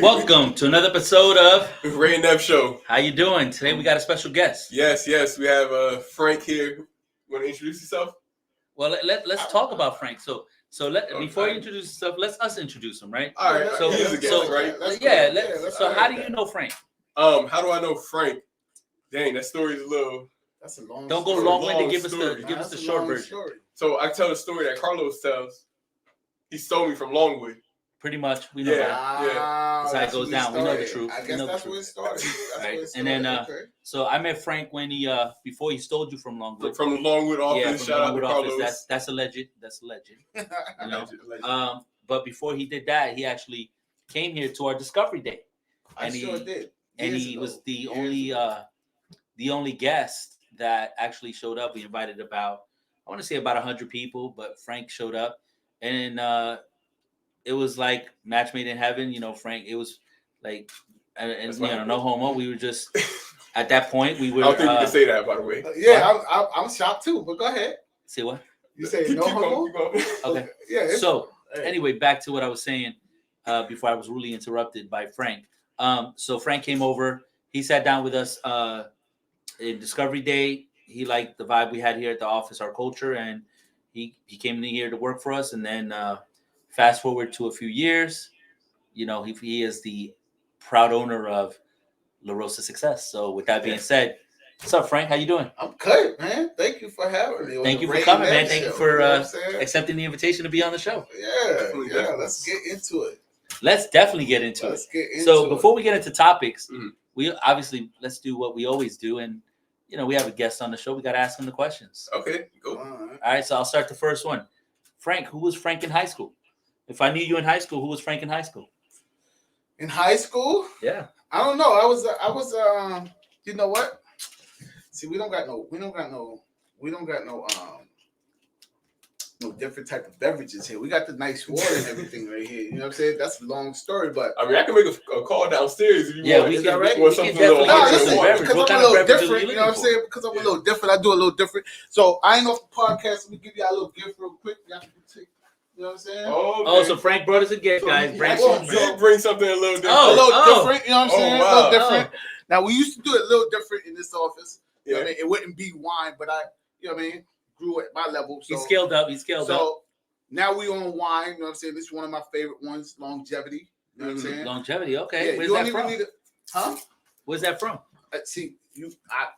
Welcome to another episode of Rey Nev Show. How you doing? Today we got a special guest. Yes. We have Frank here. Want to introduce yourself? Well, let's talk about Frank. Before you introduce yourself, let's us introduce him, right? All right. So he's a guest, right? How do you know Frank? How do I know Frank? Dang, that story is a little. That's a long. Don't go long-winded. Give us the short version. Story. So I tell the story that Carlos tells. He stole me from Longwood. Pretty much, we know that. Yeah. That's how it goes down. We know the truth. I guess that's where it started. Right. And then, so I met Frank when he before he stole you from Longwood. From the Longwood office. Yeah, from Shout Longwood out to office. Carlos. That's alleged. That's alleged. You know. Alleged. But before he did that, he actually came here to our Discovery Day. I sure did. And he was the only guest that actually showed up. We invited about 100 people, but Frank showed up, and it was like match made in heaven. You know, Frank. It was like, and no homo. We were just at that point. We were. I don't think you can say that, by the way. I'm shocked too. But go ahead. Say what? You say no homo? Okay. Yeah. So anyway, back to what I was saying before I was rudely interrupted by Frank. So Frank came over. He sat down with us in Discovery Day. He liked the vibe we had here at the office, our culture, and he came in here to work for us. And then fast forward to a few years, you know, he is the proud owner of Larosa Success. So with that being said, what's up, Frank? How you doing? I'm good, man. Thank you for having me. Thank you for coming, man. Thank you for accepting the invitation to be on the show. Yeah. Let's get into it. Let's definitely get into it. So before we get into topics, we obviously let's do what we always do, and we have a guest on the show. We got to ask him the questions. Okay, go. All right, so I'll start the first one. Frank, who was Frank in high school? If I knew you in high school, who was Frank in high school? In high school? Yeah. I don't know. I was. You know what? See, we don't got no different type of beverages here. We got the nice water and everything right here. You know what I'm saying? That's a long story, but I mean, I can make a call downstairs if you want. We can. Want something a little because I'm a little different. You know what I'm saying? Because I'm a little different. I do a little different. So I ain't off the podcast. Let me give you a little gift real quick. You know what I'm saying? Oh, so Frank brought us a gift, guys. Bring something a little different. A little different. You know what I'm saying? Wow. A little different. Now we used to do it a little different in this office. Yeah. You know what I mean? It wouldn't be wine, but you know what I mean, grew at my level. So, he scaled up. So now we on wine. You know what I'm saying? This is one of my favorite ones, longevity. You know what I'm saying? Longevity. Okay. Yeah, Where's that from? Huh? Where's that from? See,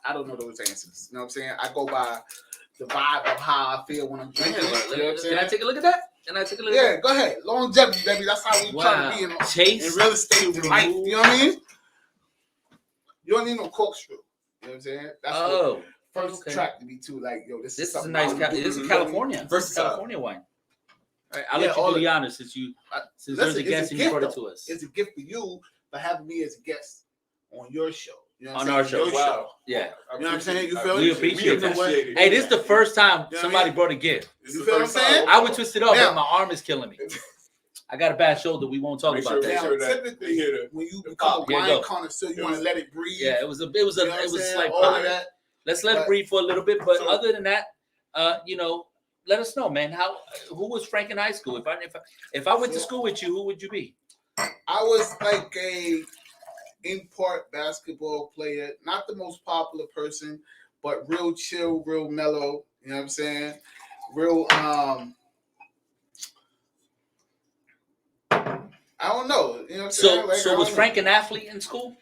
I don't know those answers. You know what I'm saying? I go by the vibe of how I feel when I'm drinking. You know what I'm saying? Can I take a look at that? Yeah, go ahead. Longevity, baby. That's how we try to be in real estate in life. You know what I mean? You don't need no corkscrew. You know what I'm saying? That's the first track to be too. Like, yo, this is a nice. This is California. First California wine. All right, I'll let you do the honors since there's a guest and you brought it to us. It's a gift for you for having me as a guest on your show. You know what on our show. Wow. Yeah. You know what I'm saying? You feel we appreciate it. Hey, this is the first time somebody brought a gift. You feel what I'm saying? I would twist it up, but my arm is killing me. I got a bad shoulder. We won't talk about that. Typically, when you become a wine connoisseur, you want to let it breathe. Yeah, it was like that. Let's let it breathe for a little bit. But other than that, let us know, man. Who was Frank in high school? If I went to school with you, who would you be? I was like a import basketball player, not the most popular person, but real chill, real mellow. You know what I'm saying? Real I don't know. You know what I'm saying? So was Frank an athlete in school?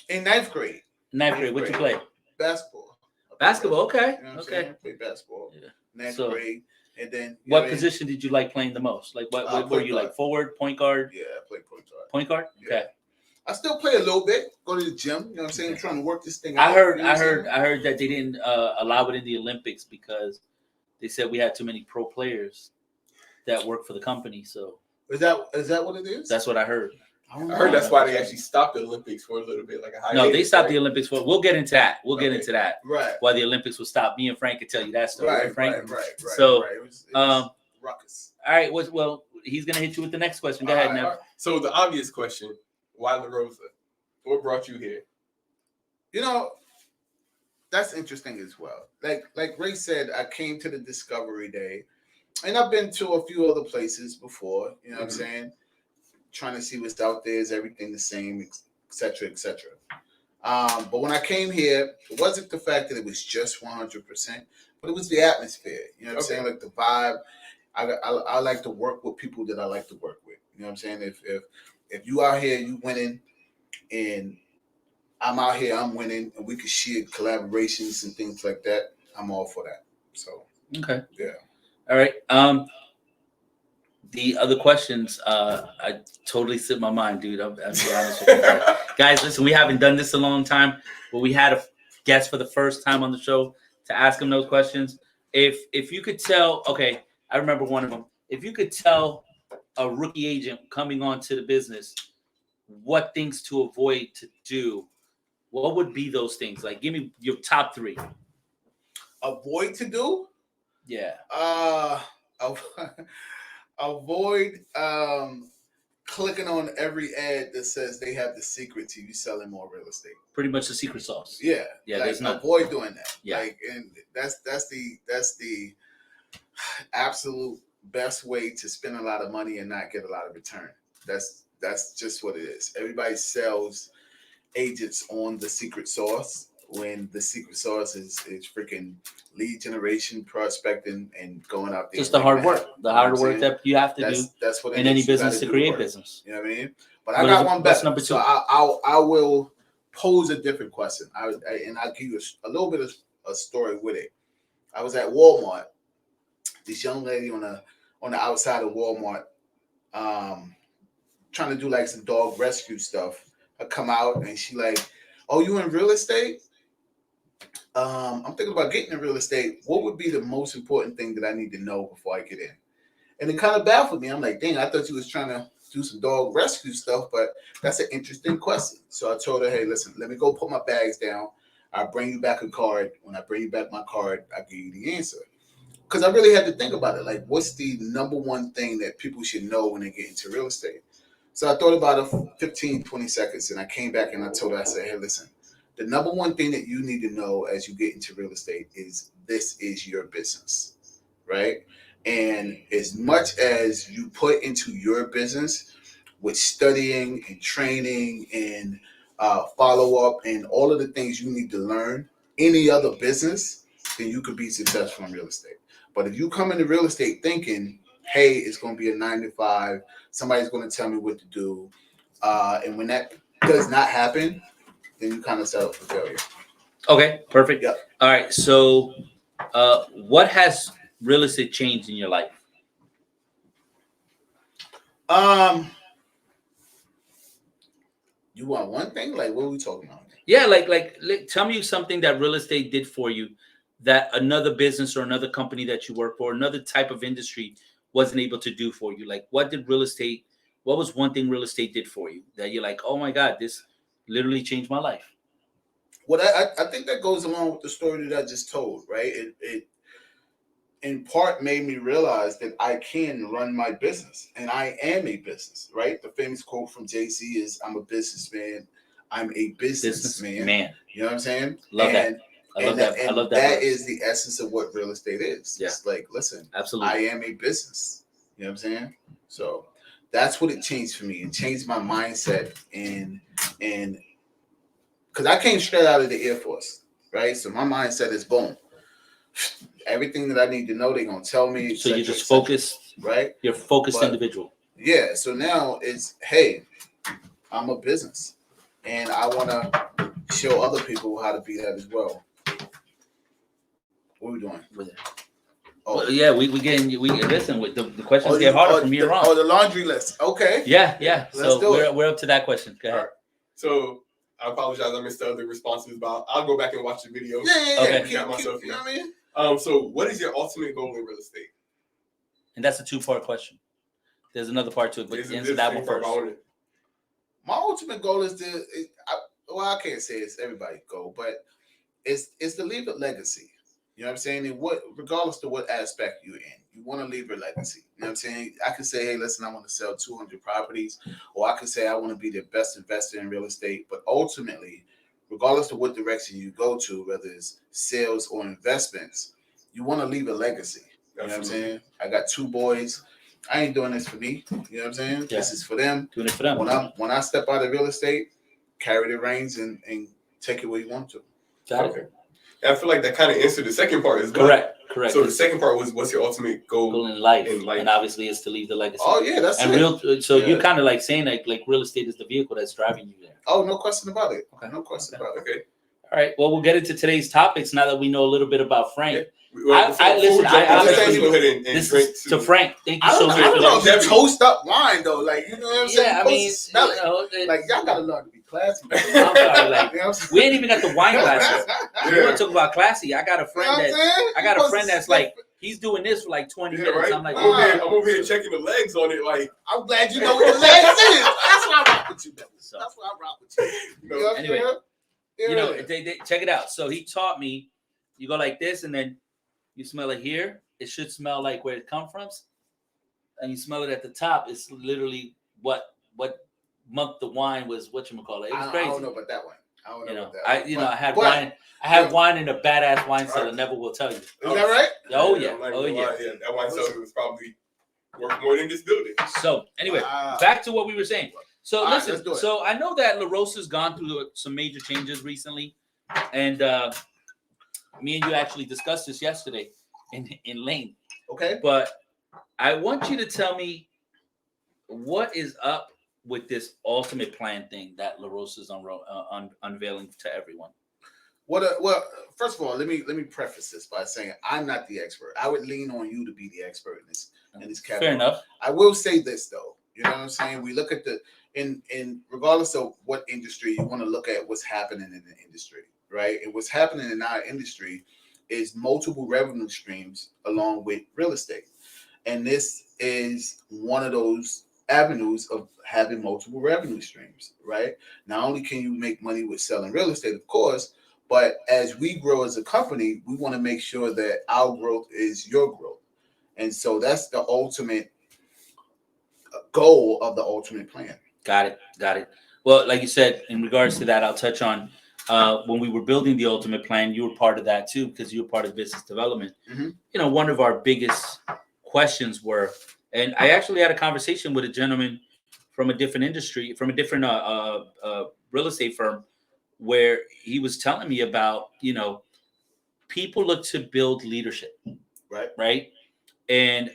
In ninth grade. Ninth grade. What'd you play? Basketball. Basketball. Okay. You know what I'm saying? I played basketball. Yeah. Ninth grade. And then what position did you like playing the most? Like what were you like? Forward, point guard? Yeah, I played point guard. Point guard? Yeah. Okay. I still play a little bit. Go to the gym. You know what I'm saying? I'm trying to work this thing out. I heard that they didn't allow it in the Olympics because they said we had too many pro players that work for the company. So is that what it is? That's what I heard. I heard that's why they actually stopped the Olympics for a little bit, like a hiatus. No, they stopped the Olympics for. We'll get into that. Right. Why the Olympics will stop. Me and Frank can tell you that story. Right, Frank. Right. So, it was ruckus. All right. Well, he's gonna hit you with the next question. Go ahead, Nev. So the obvious question: why Larosa? What brought you here? You know, that's interesting as well. Like Ray said, I came to the Discovery Day, and I've been to a few other places before. You know what I'm saying? trying to see what's out there. Is everything the same, etc., etc. But when I came here, it wasn't the fact that it was just 100%, but it was the atmosphere. You know what I'm saying? Like the vibe. I like to work with people that I like to work with. You know what I'm saying? If you out here, you winning, and I'm out here, I'm winning, and we can share collaborations and things like that, I'm all for that. So okay, yeah. All right. The other questions, I totally slipped my mind, dude. I'll be honest with you. Guys, listen, we haven't done this a long time, but we had a guest for the first time on the show to ask him those questions. If you could tell, okay, I remember one of them. If you could tell a rookie agent coming onto the business what things to avoid to do, what would be those things? Like, give me your top 3. Avoid to do? Yeah. Avoid clicking on every ad that says they have the secret to you selling more real estate. Pretty much the secret sauce. Yeah. Yeah. Like, there's not. Avoid doing that. Yeah. Like, and that's the absolute best way to spend a lot of money and not get a lot of return. That's just what it is. Everybody sells agents on the secret sauce when the secret sauce is freaking lead generation, prospecting, and going out there. Just the hard work. The hard work that you have to do. That's what it in is. any You business gotta to do create the work. business. You know what I mean? But I got one better. Number 2. So I will pose a different question. And I'll give you a little bit of a story with it. I was at Walmart. This young lady on the outside of Walmart, trying to do like some dog rescue stuff. I come out and she like, "Oh, you in real estate? I'm thinking about getting in real estate. What would be the most important thing that I need to know before I get in?" And it kind of baffled me. I'm like, dang, I thought you was trying to do some dog rescue stuff, but that's an interesting question. So I told her, hey, listen, let me go put my bags down. I'll bring you back a card. When I bring you back my card, I'll give you the answer. Because I really had to think about it. Like, what's the number one thing that people should know when they get into real estate? So I thought about it for 15, 20 seconds, and I came back and I told her, I said, hey, listen, the number one thing that you need to know as you get into real estate is this is your business, right? And as much as you put into your business with studying and training and follow-up and all of the things you need to learn, any other business, then you could be successful in real estate. But if you come into real estate thinking, hey, it's going to be a 9 to 5, somebody's going to tell me what to do, and when that does not happen, then you kind of settle for failure. Okay, perfect. Yep. All right, so what has real estate changed in your life? You want one thing? Like, what are we talking about? Yeah, like tell me something that real estate did for you that another business or another company that you work for, another type of industry wasn't able to do for you. Like, what was one thing real estate did for you that you're like, oh my God, this literally changed my life? Well, I think that goes along with the story that I just told, right? It in part made me realize that I can run my business, and I am a business, right? The famous quote from Jay-Z is, I'm a businessman. I'm a businessman. Man. You know what I'm saying? Love that. I love that. I love that. That is the essence of what real estate is. Yeah. It's like, listen, absolutely, I am a business. You know what I'm saying? So that's what it changed for me. It changed my mindset, and because I came straight out of the Air Force, right? So my mindset is boom. Everything that I need to know, they're gonna tell me. So you're just focused, right? You're a focused individual. Yeah. So now it's, hey, I'm a business, and I want to show other people how to be that as well. What are we doing with it? Oh, well, yeah, we listen. With the questions get harder from here on. Oh, the laundry list. Okay. Yeah. So we're up to that question. Go ahead. Right. So I apologize. I missed the other responses, but I'll go back and watch the video. Yeah. Okay. You know what I mean? So what is your ultimate goal in real estate? And that's a 2-part question. There's another part to it, but answer that one first. My ultimate goal is I can't say it's everybody's goal, but it's to leave a legacy. You know what I'm saying? And regardless to what aspect you're in, you want to leave a legacy. You know what I'm saying? I can say, hey, listen, I want to sell 200 properties, or I can say I want to be the best investor in real estate. But ultimately, regardless of what direction you go to, whether it's sales or investments, you want to leave a legacy. You know what I'm saying? I got 2 boys. I ain't doing this for me. You know what I'm saying? Yeah. This is for them. Doing it for them. When I step out of real estate, carry the reins and take it where you want to. Okay. I feel like that kind of answered the second part as well. Correct. So the second part was, what's your ultimate goal in life? And obviously it's to leave the legacy. Oh yeah, that's it. So you're kind of like saying like real estate is the vehicle that's driving you there. Oh, no question about it. Okay. No question about it. Okay. All right. Well, we'll get into today's topics now that we know a little bit about Frank. Yeah. Well, I listen. go ahead and this drink to Frank. Thank you so much. I don't know if you toast up wine though, like you know what I'm saying. Yeah, I mean, smell it. Like y'all gotta learn to be classy. I'm sorry, like we ain't even got the wine glasses. You want to talk about classy? I got a friend that's like he's doing this for like 20 minutes. Right? I'm like, I'm over here checking the legs on it. Like I'm glad you know what the legs is. That's why I rock with you, baby. So, that's why I rock with you. You know anyway, you know, they check it out. So he taught me. You go like this, and then you smell it here. It should smell like where it comes from, and you smell it at the top. It's literally what month the wine was. Whatchamacallit. It was crazy. I don't know about that one. I don't know about that. I had wine. I had wine in a badass wine cellar. Never will tell you. Is that right? Oh yeah. That wine cellar was probably worth more than this building. So anyway, back to what we were saying. So listen. Right, so I know that Larosa's gone through some major changes recently, and me and you actually discussed this yesterday in Lane. Okay. But I want you to tell me what is up with this ultimate plan thing that Larosa's unveiling to everyone. Well, first of all, let me preface this by saying I'm not the expert. I would lean on you to be the expert in this category. Fair enough. I will say this though. You know what I'm saying? We look at in regardless of what industry you want to look at what's happening in the industry, right? And what's happening in our industry is multiple revenue streams along with real estate. And this is one of those avenues of having multiple revenue streams, right? Not only can you make money with selling real estate, of course, but as we grow as a company, we want to make sure that our growth is your growth. And so that's the ultimate goal of the ultimate plan. Got it. Well, like you said, in regards to that, I'll touch on when we were building the ultimate plan, you were part of that too, because you were part of business development. Mm-hmm. You know, one of our biggest questions were, and I actually had a conversation with a gentleman from a different industry, from a different real estate firm, where he was telling me about, you know, people look to build leadership, right? And,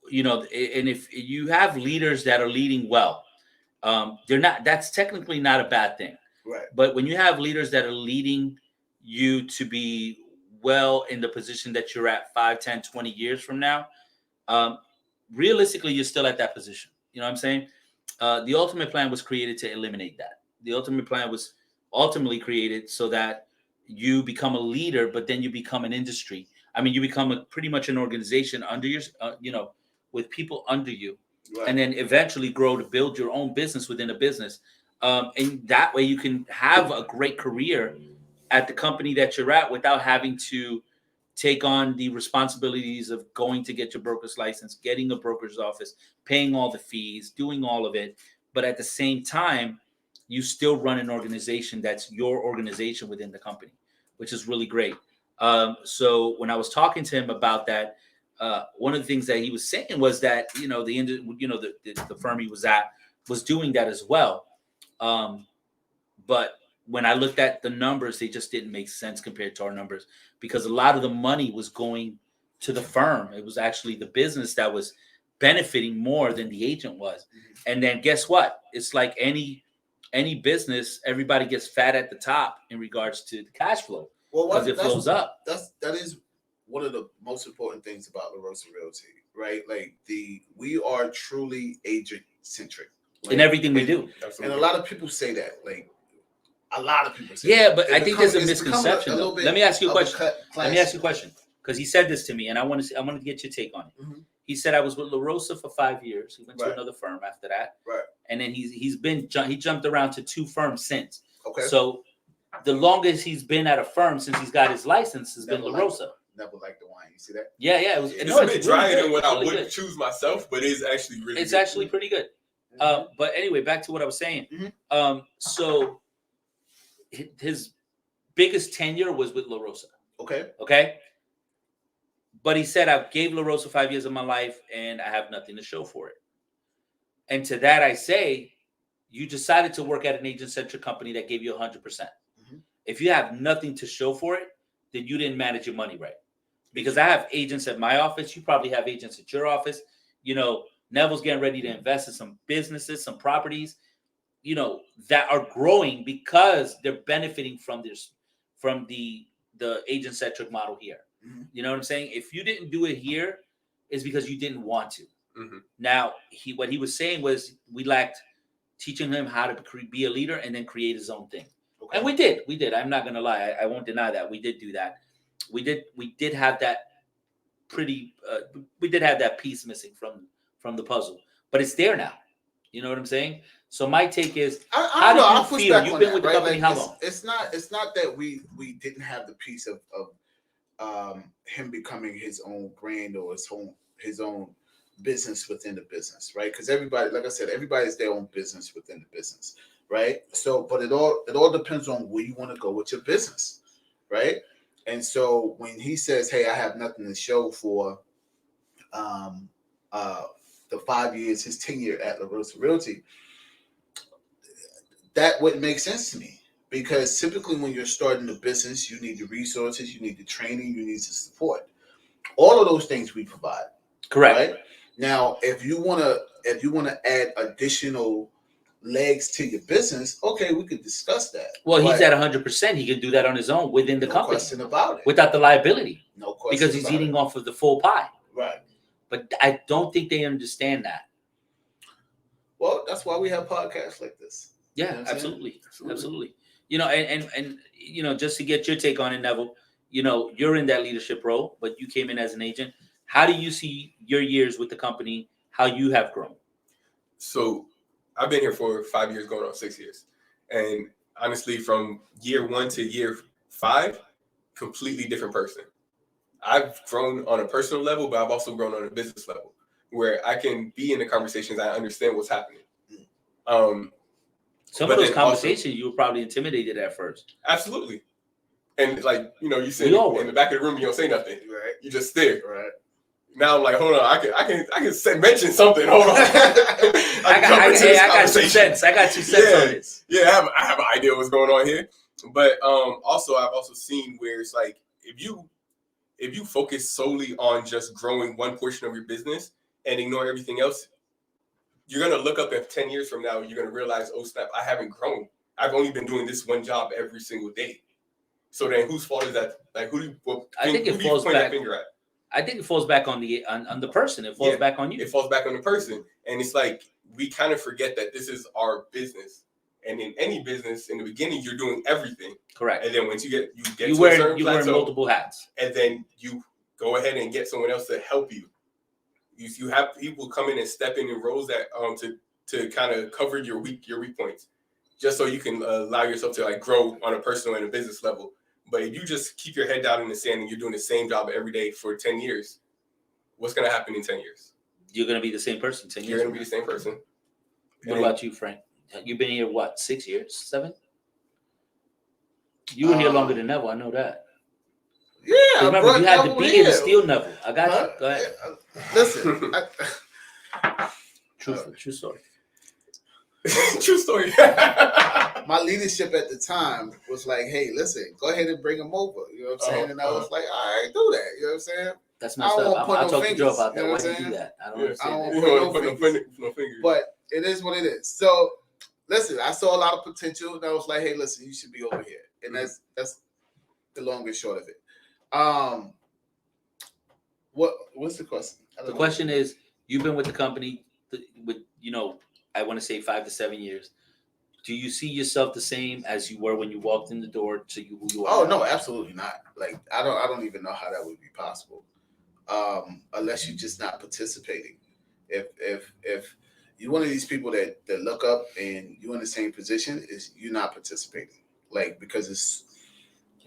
you know, and if you have leaders that are leading well, that's technically not a bad thing. Right. But when you have leaders that are leading you to be well in the position that you're at 5, 10, 20 years from now, realistically, you're still at that position. You know what I'm saying? The ultimate plan was created to eliminate that. The ultimate plan was ultimately created so that you become a leader, but then you become an industry. I mean, you become pretty much an organization under your, with people under you, and then eventually grow to build your own business within a business. And that way you can have a great career at the company that you're at without having to take on the responsibilities of going to get your broker's license, getting a broker's office, paying all the fees, doing all of it. But at the same time, you still run an organization that's your organization within the company, which is really great. So when I was talking to him about that, one of the things that he was saying was that, the firm he was at was doing that as well. But when I looked at the numbers, they just didn't make sense compared to our numbers, because a lot of the money was going to the firm. It was actually the business that was benefiting more than the agent was. And then guess what? It's like any business, everybody gets fat at the top in regards to the cash flow, because it flows up. That is one of the most important things about Larosa Realty, right? Like we are truly agent centric in everything we do. And a lot of people say that, yeah, but I think there's a misconception. Let me ask you a question. Because he said this to me, and I want to get your take on it. Mm-hmm. He said I was with Larosa for 5 years. He went to another firm after that, and then he jumped around to 2 firms since. Okay. So the longest he's been at a firm since he's got his license has been Larosa. Never liked the wine. You see that? Yeah. It's a bit drier than what I would choose myself, but it's actually really. It's actually pretty good. But anyway, back to what I was saying. Mm-hmm. So his biggest tenure was with Larosa. Okay. But he said, I gave Larosa 5 years of my life and I have nothing to show for it. And to that I say, you decided to work at an agent-centric company that gave you 100%. Mm-hmm. If you have nothing to show for it, then you didn't manage your money right. Because I have agents at my office. You probably have agents at your office. You know, Neville's getting ready to invest in some businesses, some properties, you know, that are growing because they're benefiting from this, from the agent-centric model here. Mm-hmm. You know what I'm saying? If you didn't do it here, it's because you didn't want to. Mm-hmm. Now, what he was saying was we lacked teaching him how to be a leader and then create his own thing. Okay. And we did. I'm not going to lie. I won't deny that. We did do that. We did have that we did have that piece missing from the puzzle, but it's there now. You know what I'm saying? So my take is, how do you feel? You've been with the company how long? It's not that we didn't have the piece of him becoming his own brand or his own business within the business, right? Because everybody, like I said, everybody's their own business within the business, right? So, but it all depends on where you want to go with your business, right? And so when he says, "Hey, I have nothing to show for the 5 years, his tenure at Larosa Realty," that wouldn't make sense to me, because typically when you're starting a business, you need the resources, you need the training, you need the support. All of those things we provide. Correct. Right? Now, if you wanna add additional legs to your business, okay, we could discuss that. Well, he's at 100%. He can do that on his own within the company. No question about it. Without the liability. No question. Because he's eating off of the full pie. Right. But I don't think they understand that. Well, that's why we have podcasts like this. Yeah, you know absolutely. You know, and you know, just to get your take on it, Neville, you know, you're in that leadership role, but you came in as an agent. How do you see your years with the company, how you have grown? So I've been here for 5 years, going on 6 years. And honestly, from year 1 to year 5, completely different person. I've grown on a personal level, but I've also grown on a business level, where I can be in the conversations. I understand what's happening. Some of those conversations, also, you were probably intimidated at first. Absolutely. And like, you know, you sit in the back of the room, you don't say nothing. Right. You just stare. Right. Now I'm like, hold on, I can mention something. Hold on. I got 2 cents. I got 2 cents on this. Yeah, I have an idea what's going on here. But also I've also seen where it's like, if you focus solely on just growing one portion of your business and ignore everything else, you're gonna look up at 10 years from now, you're gonna realize, oh snap, I haven't grown. I've only been doing this one job every single day. So then whose fault is that? Like, who do you point that finger at? I think it falls back on the person. It falls back on you. It falls back on the person. And it's like, we kind of forget that this is our business. And in any business, in the beginning, you're doing everything. Correct. And then once you get to a certain plateau, wear multiple hats. And then you go ahead and get someone else to help you. You have people come in and step in roles that to kind of cover your weak points, just so you can allow yourself to like grow on a personal and a business level. But if you just keep your head down in the sand and you're doing the same job every day for 10 years, what's going to happen in 10 years? You're going to be the same person 10 years. You're going to be the same person. What about you, Frank? You've been here, what, 6 years? 7? You were here longer than Neville. I know that. Yeah. Remember, you had to be here to steal Neville. I got you. Go ahead. Listen. True story. True story. My leadership at the time was like, hey, listen, go ahead and bring him over. You know what I'm saying? And I was like, all right, do that. You know what I'm saying? That's messed up. I'll talk to Joe about that. Why did you do that? I don't understand. No fingers. But it is what it is. So, listen, I saw a lot of potential. And I was like, hey, listen, you should be over here. And that's the long and short of it. What's the question? The question is, you've been with the company with, you know, I want to say 5 to 7 years. Do you see yourself the same as you were when you walked in the door to who you are? Oh no, absolutely not. Like I don't even know how that would be possible, unless you're just not participating. If you're one of these people that look up and you're in the same position, is you're not participating. Like, because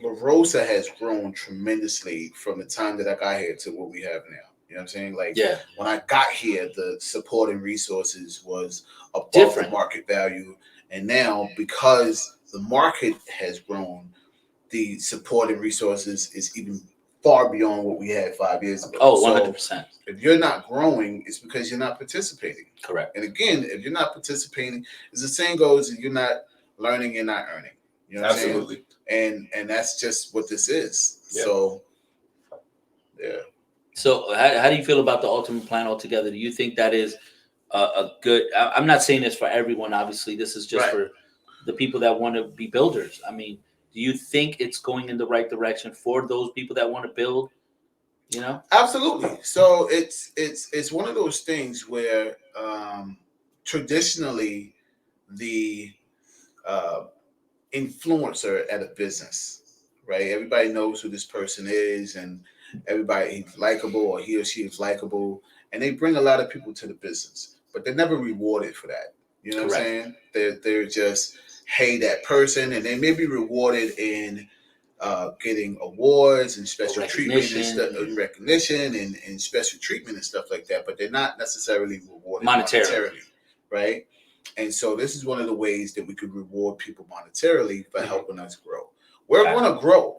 Larosa has grown tremendously from the time that I got here to what we have now. You know what I'm saying? Like, when I got here, the support and resources was above the market value. And now, because the market has grown, the support and resources is even far beyond what we had 5 years ago. Oh, 100%. So if you're not growing, it's because you're not participating. Correct. And again, if you're not participating, as the saying goes, if you're not learning, you're not earning. You know what Absolutely. I'm saying? And that's just what this is. Yeah. So, yeah. So how do you feel about the ultimate plan altogether? Do you think that is a good? I'm not saying this for everyone. Obviously, this is just for the people that want to be builders. I mean, do you think it's going in the right direction for those people that want to build? You know, absolutely. So it's one of those things where traditionally the influencer at a business, right? Everybody knows who this person is, and everybody is likable, or he or she is likable, and they bring a lot of people to the business, but they're never rewarded for that. You know what I'm saying? They're just, hey, that person, and they may be rewarded in getting awards and special treatment and stuff, and recognition and special treatment and stuff like that, but they're not necessarily rewarded monetarily, right? And so this is one of the ways that we could reward people monetarily for helping us grow. We're going to grow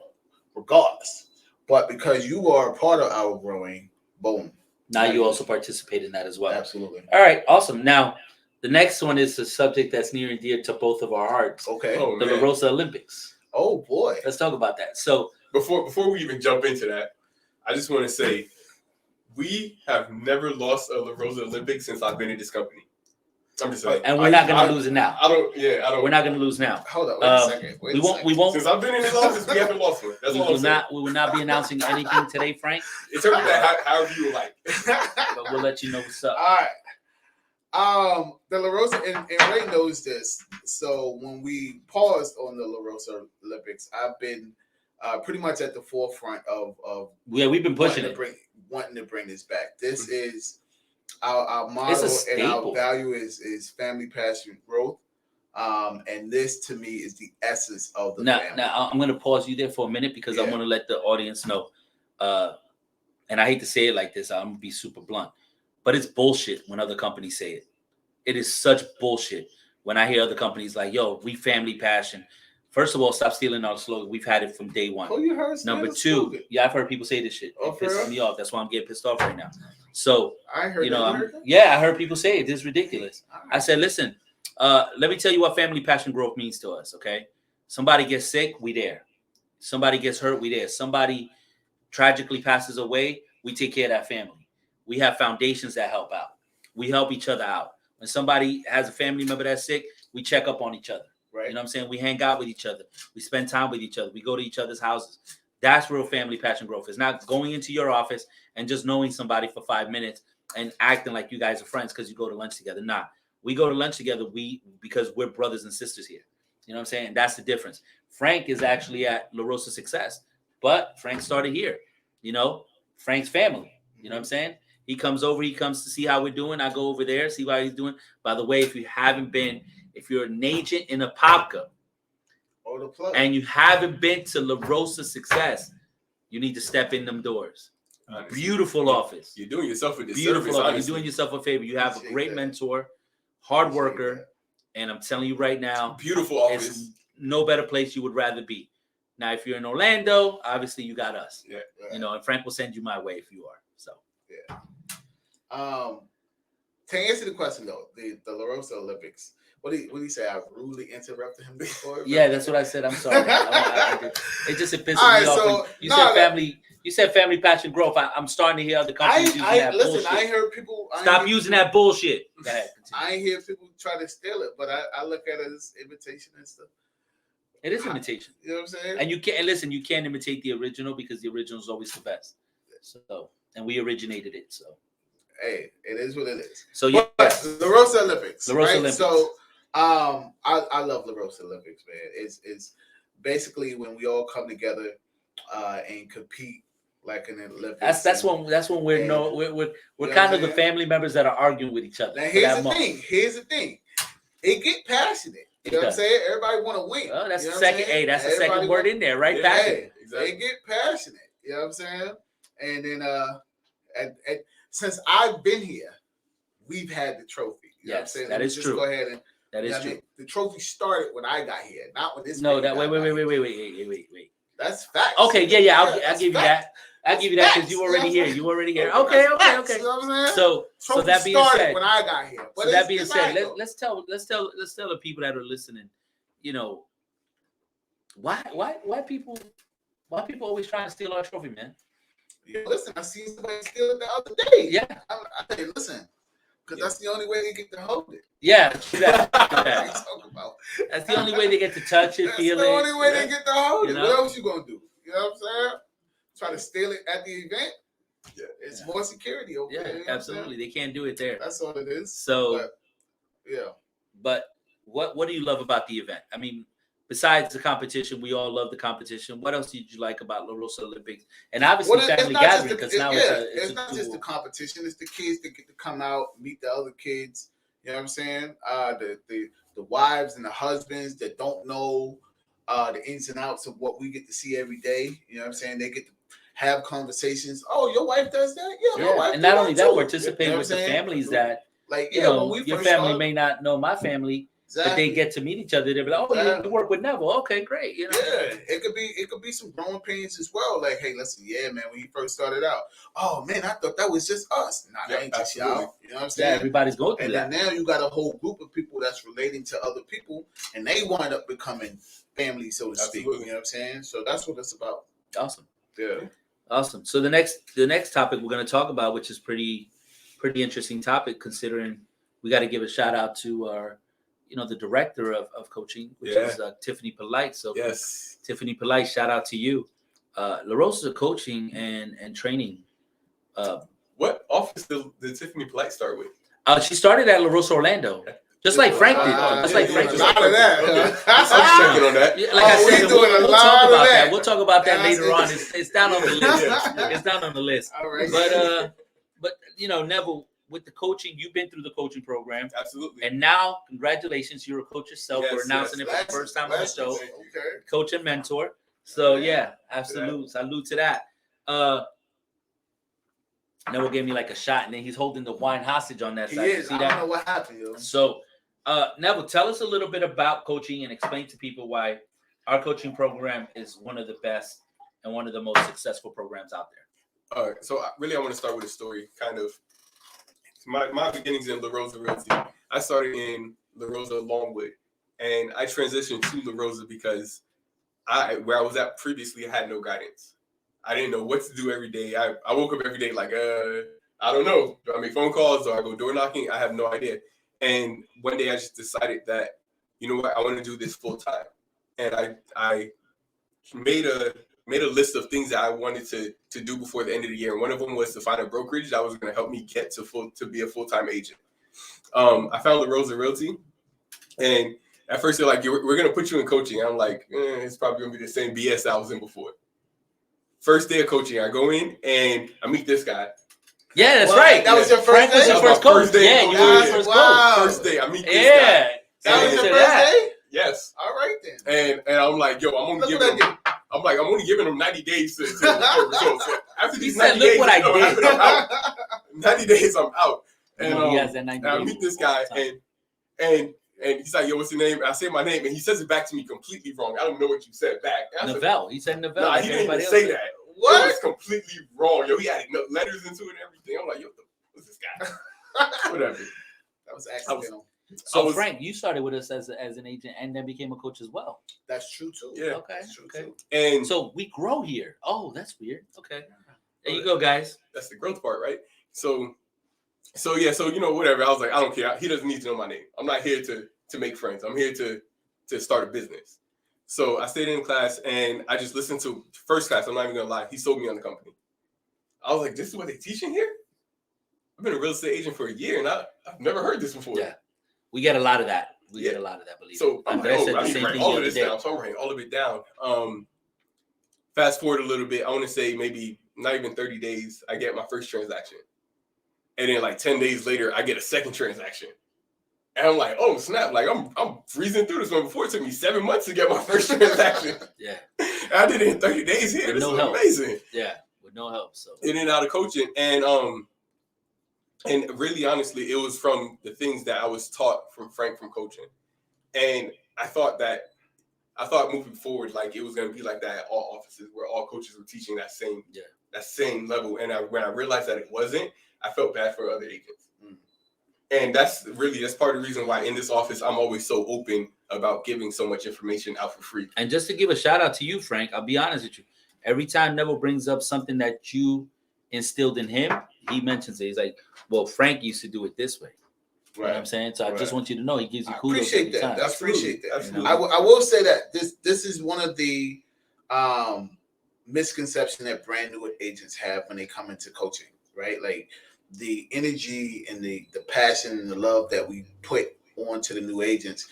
regardless, but because you are a part of our growing, boom. Now you also participate in that as well. Absolutely. All right, awesome. Now, the next one is a subject that's near and dear to both of our hearts. Okay. The Larosa Olympics. Oh boy. Let's talk about that. So before we even jump into that, I just want to say we have never lost a Larosa Olympics since I've been in this company. I'm just saying. And we're not going to lose it now. I don't. We're not going to lose now. Hold on. Wait a second. We won't. Since I've been in this office, we haven't lost one. That's all I'm saying. We will not be announcing anything today, Frank. Interpret that however you would like. But we'll let you know what's up. All right. The Larosa, and Ray knows this. So when we paused on the Larosa Olympics, I've been pretty much at the forefront of we've been pushing wanting to bring this back. This is our motto and our value is family, passion, growth. And this to me is the essence of the family. Now I'm going to pause you there for a minute because I want to let the audience know. And I hate to say it like this. I'm going to be super blunt. But it's bullshit when other companies say it. It is such bullshit when I hear other companies like, yo, we family passion. First of all, stop stealing our slogan. We've had it from day one. Oh, you heard Number two, I've heard people say this shit. It pisses me off. That's why I'm getting pissed off right now. So, I heard I heard people say it. This is ridiculous. I said, listen, let me tell you what family passion growth means to us, okay? Somebody gets sick, we there. Somebody gets hurt, we there. Somebody tragically passes away, we take care of that family. We have foundations that help out. We help each other out. When somebody has a family member that's sick, we check up on each other. Right. You know what I'm saying? We hang out with each other. We spend time with each other. We go to each other's houses. That's real family passion growth. It's not going into your office and just knowing somebody for 5 minutes and acting like you guys are friends because you go to lunch together. Nah, we go to lunch together because we're brothers and sisters here. You know what I'm saying? And that's the difference. Frank is actually at Larosa Success, but Frank started here. You know, Frank's family. You know what I'm saying? He comes over. He comes to see how we're doing. I go over there, see how he's doing. By the way, if you're an agent in Apopka and you haven't been to Larosa Success, you need to step in them doors. Honestly, beautiful office. You're doing yourself a disservice. Beautiful office. You're doing yourself a favor. You have a great mentor, hard worker, and I'm telling you right now, beautiful office. It's no better place you would rather be. Now, if you're in Orlando, obviously you got us. Yeah. You know, and Frank will send you my way if you are. So. Yeah. To answer the question though, the Larosa Olympics. What did he say? I rudely interrupted him before. Yeah, that's what I said. I'm sorry. It just pisses me off. So, you said family passion growth. I'm starting to hear other companies using that bullshit. I heard people stop using that bullshit. Go ahead, I hear people try to steal it, but I look at it as imitation and stuff. It is imitation. You know what I'm saying? And you can't imitate the original because the original is always the best. So, and we originated it. So, hey, it is what it is. So yeah, Larosa Olympics. Olympics. So, I love Larosa Olympics, man. It's basically when we all come together and compete like an Olympics. That's when we're kind of the family members that are arguing with each other. Now here's the thing. It get passionate. You know what I'm saying? Everybody want to win. Oh, that's the second. Hey, that's the second word in there, right? Back. Exactly. They get passionate. You know what I'm saying? And then since I've been here, we've had the trophy. You know what I'm saying? That is true. Go ahead and that is true. The trophy started when I got here, not when this. No, that wait. That's fact. Okay, yeah, I'll give you that. I give you that because you already here. You already here. Okay. You know what I'm saying? So that being said, when I got here. So that being said, let's tell the people that are listening, why people always trying to steal our trophy, man? Listen, I seen somebody steal it the other day. Yeah. I say, listen, because that's the only way they get to hold it. Yeah, that's the only way they get to touch it, feel it. That's the only way they get to hold it. What else you gonna do? You know what I'm saying? Try to steal it at the event. Yeah, it's more security over there. Yeah, absolutely. They can't do it there. That's all it is. So, But what do you love about the event? I mean, besides the competition, we all love the competition. What else did you like about Larosa Olympics? And obviously family gathering, because now it's not just the competition. It's the kids that get to come out, meet the other kids. You know what I'm saying? The wives and the husbands that don't know the ins and outs of what we get to see every day. You know what I'm saying? They get to have conversations. Oh, your wife does that? Yeah, my wife. And not only that, participate with the families that, your family may not know my family. Exactly. But they get to meet each other. They're like, "Oh, you work with Neville? Okay, great." Yeah, it could be some growing pains as well. Like, hey, listen, man, when you first started out, oh man, I thought that was just us. Nah, that ain't just y'all. You know what I'm saying? Yeah, everybody's going through that. And then now you got a whole group of people that's relating to other people, and they wind up becoming family, so to speak. You know what I'm saying? So that's what it's about. Awesome. Yeah. Awesome. So the next topic we're going to talk about, which is pretty interesting topic, considering we got to give a shout out to our, the director of coaching, which is Tiffany Polite. So yes, Tiffany Polite, shout out to you. LaRosa coaching and training. What office did Tiffany Polite start with? She started at Larosa Orlando. Just like Frank did. Just like Frank did. I'm checking on that. Like I said, we'll talk about that. We'll talk about that later on. It's down on the list. It's down on the list. All right. But Neville, with the coaching, you've been through the coaching program. Absolutely. And now, congratulations, you're a coach yourself. We're announcing it for the first time on the show. Okay. Coach and mentor. So absolute. Salute to that. Neville gave me like a shot, and then he's holding the wine hostage on that side. He is. I don't know what happened, yo. So, Neville, tell us a little bit about coaching and explain to people why our coaching program is one of the best and one of the most successful programs out there. All right. So, I want to start with a story. Kind of my beginnings in Larosa Realty. I started in Larosa Longwood, and I transitioned to Larosa because where I was at previously, I had no guidance. I didn't know what to do every day. I woke up every day like, I don't know. Do I make phone calls? Do I go door knocking? I have no idea. And one day I just decided that, you know what, I want to do this full time. And I made a list of things that I wanted to do before the end of the year. And one of them was to find a brokerage that was going to help me get to be a full-time agent. I found Larosa Realty, and at first they're like, we're going to put you in coaching. I'm like, it's probably going to be the same BS I was in before. First day of coaching, I go in and I meet this guy. Yeah, that's right. That was your first day? Was your first coach. Yeah, you were your first coach. First day, I meet this guy. That was your first day? Yes. All right then. And I'm like, yo, I'm only giving him 90 days to results. After these 90 days, what I did. I'm out. 90 days, I'm out. And I meet this guy, and he's like, yo, what's your name? And I say my name, and he says it back to me completely wrong. I don't know what you said back. Neville. He said Neville. Nah, he didn't even say that. What? It was completely wrong. Yo, he had letters into it and everything. I'm like, yo, what's this guy? Whatever. That was accidental. So Frank, you started with us as an agent and then became a coach as well. That's true too. Yeah. Okay. Too. And so we grow here. Oh, that's weird. Okay. There you go, guys. That's the growth part, right? So whatever. I was like, I don't care. He doesn't need to know my name. I'm not here to make friends. I'm here to start a business. So I stayed in class and I just listened to first class. I'm not even gonna lie. He sold me on the company. I was like, this is what they teaching here? I've been a real estate agent for a year and I've never heard this before. Yeah. We get a lot of that. Believe so I'm like, I need to write all of this down. So I'm writing all of it down. Fast forward a little bit. I want to say maybe not even 30 days, I get my first transaction. And then like 10 days later, I get a second transaction. And I'm like, oh snap! Like I'm freezing through this one. Before it took me 7 months to get my first transaction. Yeah, I did it in 30 days here. This is amazing. Yeah, with no help. So in and out of coaching, and really honestly, it was from the things that I was taught from Frank from coaching. And I thought that I thought moving forward, like it was going to be like that at all offices, where all coaches were teaching that same level. And when I realized that it wasn't, I felt bad for other agents. And that's part of the reason why in this office I'm always so open about giving so much information out for free. And just to give a shout out to you, Frank, I'll be honest with you. Every time Neville brings up something that you instilled in him, he mentions it. He's like, "Well, Frank used to do it this way." You know what I'm saying? So I just want you to know he gives you kudos. I appreciate that. I appreciate that. Absolutely. I will say that this is one of the misconceptions that brand new agents have when they come into coaching, right? Like the energy and the passion and the love that we put onto the new agents,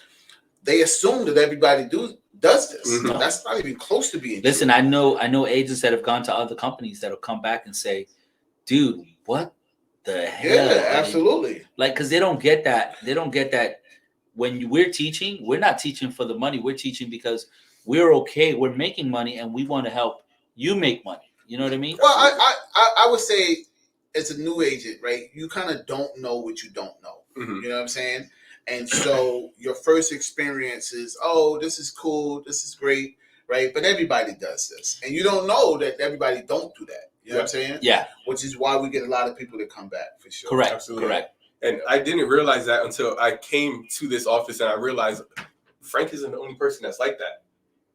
they assume that everybody does this. Mm-hmm. That's not even close to being Listen, true. I know agents that have gone to other companies that'll come back and say, "Dude, what the hell?" Yeah, absolutely. Like, because they don't get that. They don't get that when we're teaching, we're not teaching for the money. We're teaching because we're okay. We're making money and we want to help you make money. You know what I mean? Well, I would say as a new agent, right, you kind of don't know what you don't know. Mm-hmm. You know what I'm saying? And so your first experience is, oh, this is cool. This is great. Right. But everybody does this. And you don't know that everybody don't do that. You know what I'm saying? Yeah. Which is why we get a lot of people that come back for sure. Correct. Absolutely. Correct. And I didn't realize that until I came to this office and I realized Frank isn't the only person that's like that.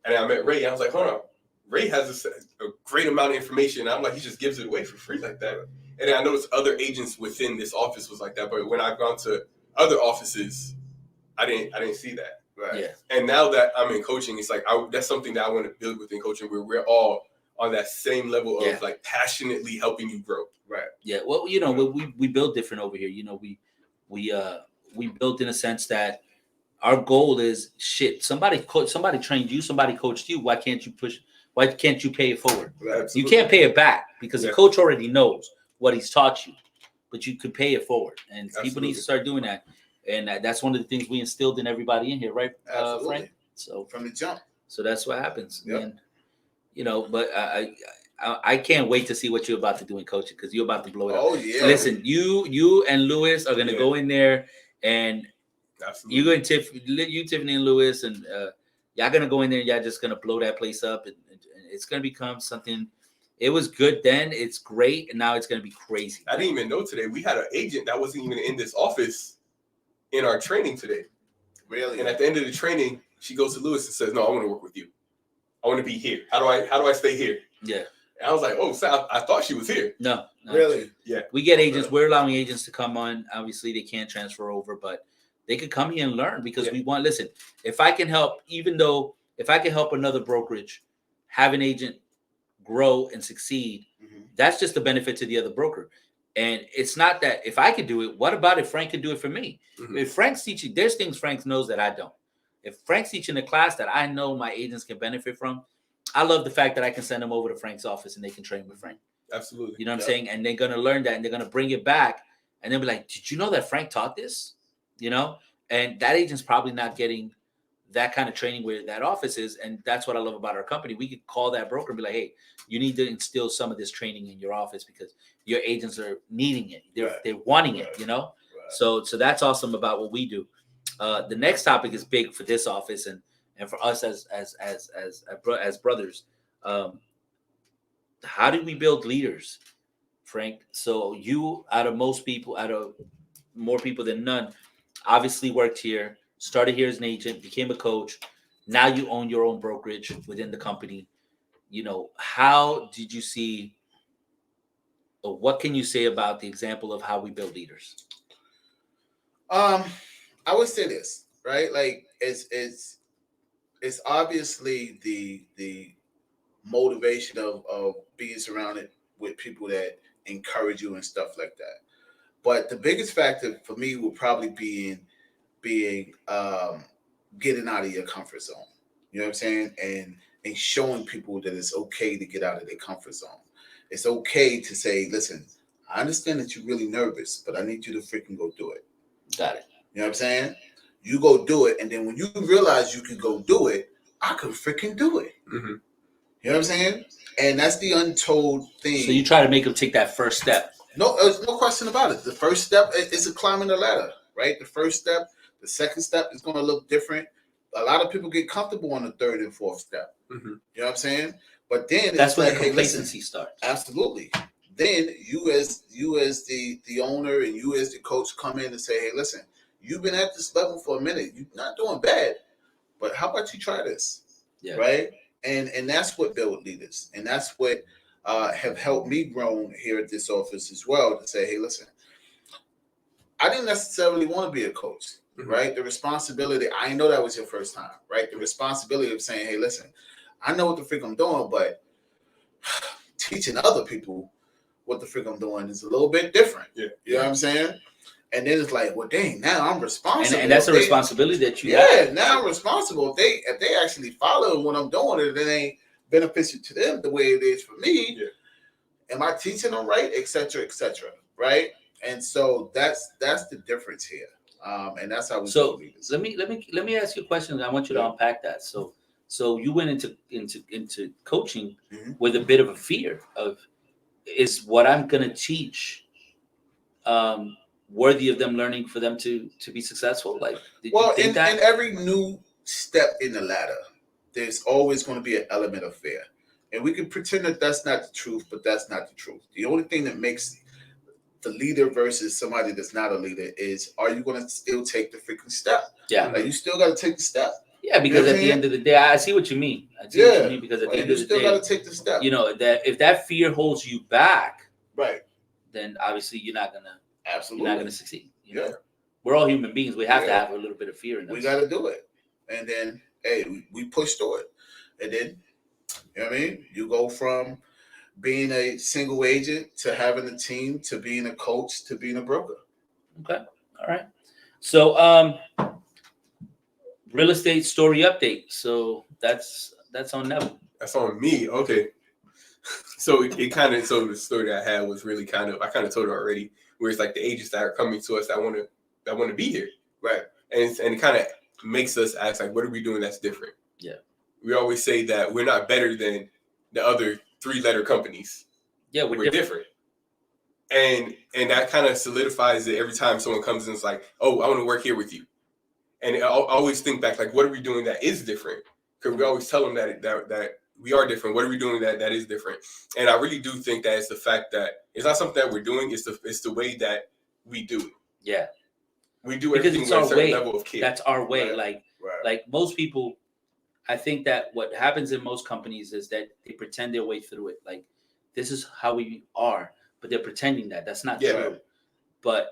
And I met Ray and I was like, hold on. Ray has a great amount of information. And I'm like, he just gives it away for free like that. And I noticed other agents within this office was like that. But when I've gone to other offices, I didn't see that. Right. Yeah. And now that I'm in coaching, it's like that's something that I want to build within coaching, where we're all on that same level of like passionately helping you grow. Right. Yeah. Well, you know, we build different over here. You know, we built in a sense that our goal is somebody trained you, somebody coached you. Why can't you pay it forward? Right. You can't pay it back because the coach already knows what he's taught you, but you could pay it forward. And people need to start doing that. And that's one of the things we instilled in everybody in here, right, Frank? So from the jump. So that's what happens. Yep. And, you know, but I can't wait to see what you're about to do in coaching because you're about to blow it up. Oh, yeah. Listen, you and Lewis are going to go in there and you and Tiffany and Lewis, and y'all going to go in there and y'all just going to blow that place up. And it's going to become something. It was good then. It's great. And now it's going to be crazy. I didn't even know today. We had an agent that wasn't even in this office in our training today. Really? And at the end of the training, she goes to Lewis and says, "No, I want to work with you. I want to be here. How do I stay here?" Yeah. And I was like, "Oh, Sal, I thought she was here." No. Really? Yeah. We get agents. We're allowing agents to come on. Obviously, they can't transfer over, but they could come here and learn because we want. Listen, if I can help, if I can help another brokerage have an agent grow and succeed, that's just a benefit to the other broker. And it's not that if I could do it, what about if Frank could do it for me? Mm-hmm. If Frank's teaching, there's things Frank knows that I don't. If Frank's teaching a class that I know my agents can benefit from, I love the fact that I can send them over to Frank's office and they can train with Frank. Absolutely. You know what I'm saying? And they're going to learn that and they're going to bring it back and they'll be like, "Did you know that Frank taught this?" You know? And that agent's probably not getting that kind of training where that office is. And that's what I love about our company. We could call that broker and be like, "Hey, you need to instill some of this training in your office because your agents are needing it. They're wanting it, you know?" Right. So that's awesome about what we do. The next topic is big for this office and for us as brothers. How do we build leaders, Frank? So you, out of more people than none, obviously worked here, started here as an agent, became a coach. Now you own your own brokerage within the company. You know, how did you see, or what can you say about the example of how we build leaders? I would say this, right? Like it's obviously the motivation of being surrounded with people that encourage you and stuff like that. But the biggest factor for me will probably be being getting out of your comfort zone. You know what I'm saying? And showing people that it's okay to get out of their comfort zone. It's okay to say, "Listen, I understand that you're really nervous, but I need you to freaking go do it." Got it. You know what I'm saying? You go do it, and then when you realize you can go do it, I could freaking do it. Mm-hmm. You know what I'm saying? And that's the untold thing. So you try to make them take that first step. No, there's no question about it. The first step is a climbing the ladder, right? The first step, the second step is going to look different. a lot of people get comfortable on the third and fourth step. Mm-hmm. You know what I'm saying? But then that's when the complacency starts. Absolutely. Then you as the owner and you as the coach come in and say, hey, listen, you've been at this level for a minute. You're not doing bad, but how about you try this? Yeah. Right? And that's what build leaders, and that's what have helped me grow here at this office as well. To say, hey, listen, I didn't necessarily want to be a coach. Mm-hmm. Right? The responsibility. I know that was your first time. Right? The responsibility of saying, hey, listen, I know what the freak I'm doing, but teaching other people what the freak I'm doing is a little bit different. Yeah. You know what I'm saying? And then it's like, well, dang, now I'm responsible. And that's a responsibility that you have. Yeah, now I'm responsible. If they actually follow what I'm doing and it ain't beneficial to them the way it is for me, am I teaching them right? Et cetera, right? And so that's the difference here. And that's how we so let me ask you a question. I want you to unpack that. So you went into coaching mm-hmm. with a bit of a fear of, is what I'm gonna teach worthy of them learning for them to be successful? Like, did you think that? In every new step in the ladder, there's always going to be an element of fear, and we can pretend that that's not the truth, but that's not the truth. The only thing that makes the leader versus somebody that's not a leader is, are you going to still take the freaking step? Yeah, like you still got to take the step. Yeah, because at the end of the day, I see what you mean. I see what you mean, because at the end of the day, you still got to take the step. You know that if that fear holds you back, right, then obviously you're not gonna succeed. You know? We're all human beings. We have to have a little bit of fear in us. We got to do it, and then we push through it, and then you know what I mean. You go from being a single agent to having a team to being a coach to being a broker. Okay, all right. So real estate story update. So that's on Neville. That's on me. Okay. So it kind of, so the story that I had was really I kind of told it already, where it's like the agents that are coming to us that want to be here, right? And it kind of makes us ask, like, what are we doing that's different? Yeah. We always say that we're not better than the other 3-letter companies. Yeah, we're different. And that kind of solidifies it every time someone comes in. It's like, oh, I want to work here with you. And I always think back, like, what are we doing that is different? Because we always tell them that we are different. What are we doing that is different? And I really do think that it's the fact that it's not something that we're doing. It's the way that we do it. Yeah. We do everything with a certain level of care. That's our way. Right. Like most people, I think that what happens in most companies is that they pretend their way through it. Like, this is how we are, but they're pretending that. That's not true. Right. But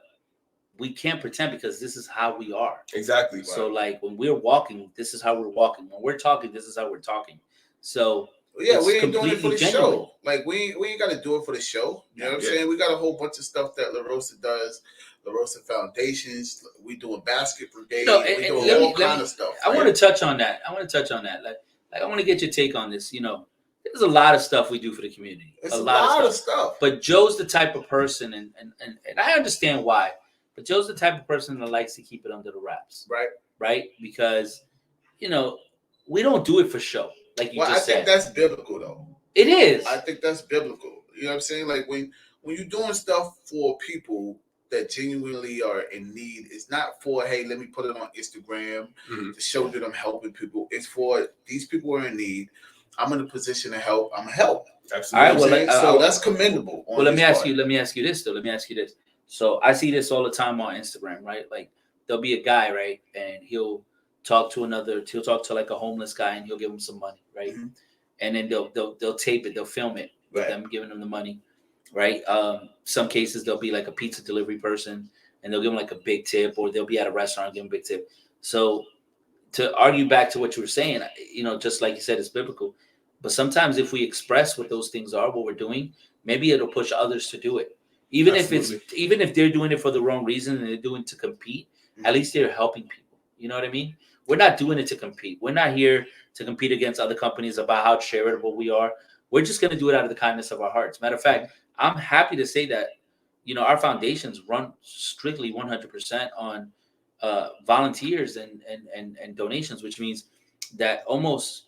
we can't pretend, because this is how we are. Exactly. So like when we're walking, this is how we're walking. When we're talking, this is how we're talking. So we ain't doing it for the show. Like we ain't got to do it for the show. You know what I'm saying? We got a whole bunch of stuff that Larosa does. Larosa Foundations. We doing basket brigade. We doing all kind of stuff. I want to touch on that. Like I want to get your take on this. You know, there's a lot of stuff we do for the community. It's a lot of stuff. But Joe's the type of person, and I understand why. But Joe's the type of person that likes to keep it under the wraps. Right? Because, you know, we don't do it for show. Like you just said. I think that's biblical, though. It is. I think that's biblical. You know what I'm saying? Like when you're doing stuff for people that genuinely are in need, it's not for, hey, let me put it on Instagram to show that I'm helping people. It's for, these people are in need. I'm in a position to help. I'm help. Absolutely. All right, so that's commendable. Well, let me ask you this, though. Let me ask you this. So I see this all the time on Instagram, right? Like there'll be a guy, right? And he'll talk to like a homeless guy, and he'll give him some money, right? Mm-hmm. And then they'll tape it, they'll film it with them giving him the money, right? Some cases there'll be like a pizza delivery person, and they'll give him like a big tip, or they'll be at a restaurant and give him a big tip. So to argue back to what you were saying, you know, just like you said, it's biblical. But sometimes if we express what those things are, what we're doing, maybe it'll push others to do it. Even if they're doing it for the wrong reason and they're doing it to compete, at least they're helping people. You know what I mean? We're not doing it to compete. We're not here to compete against other companies about how charitable we are. We're just going to do it out of the kindness of our hearts. Matter of fact, I'm happy to say that, you know, our foundations run strictly 100% on volunteers and donations, which means that almost,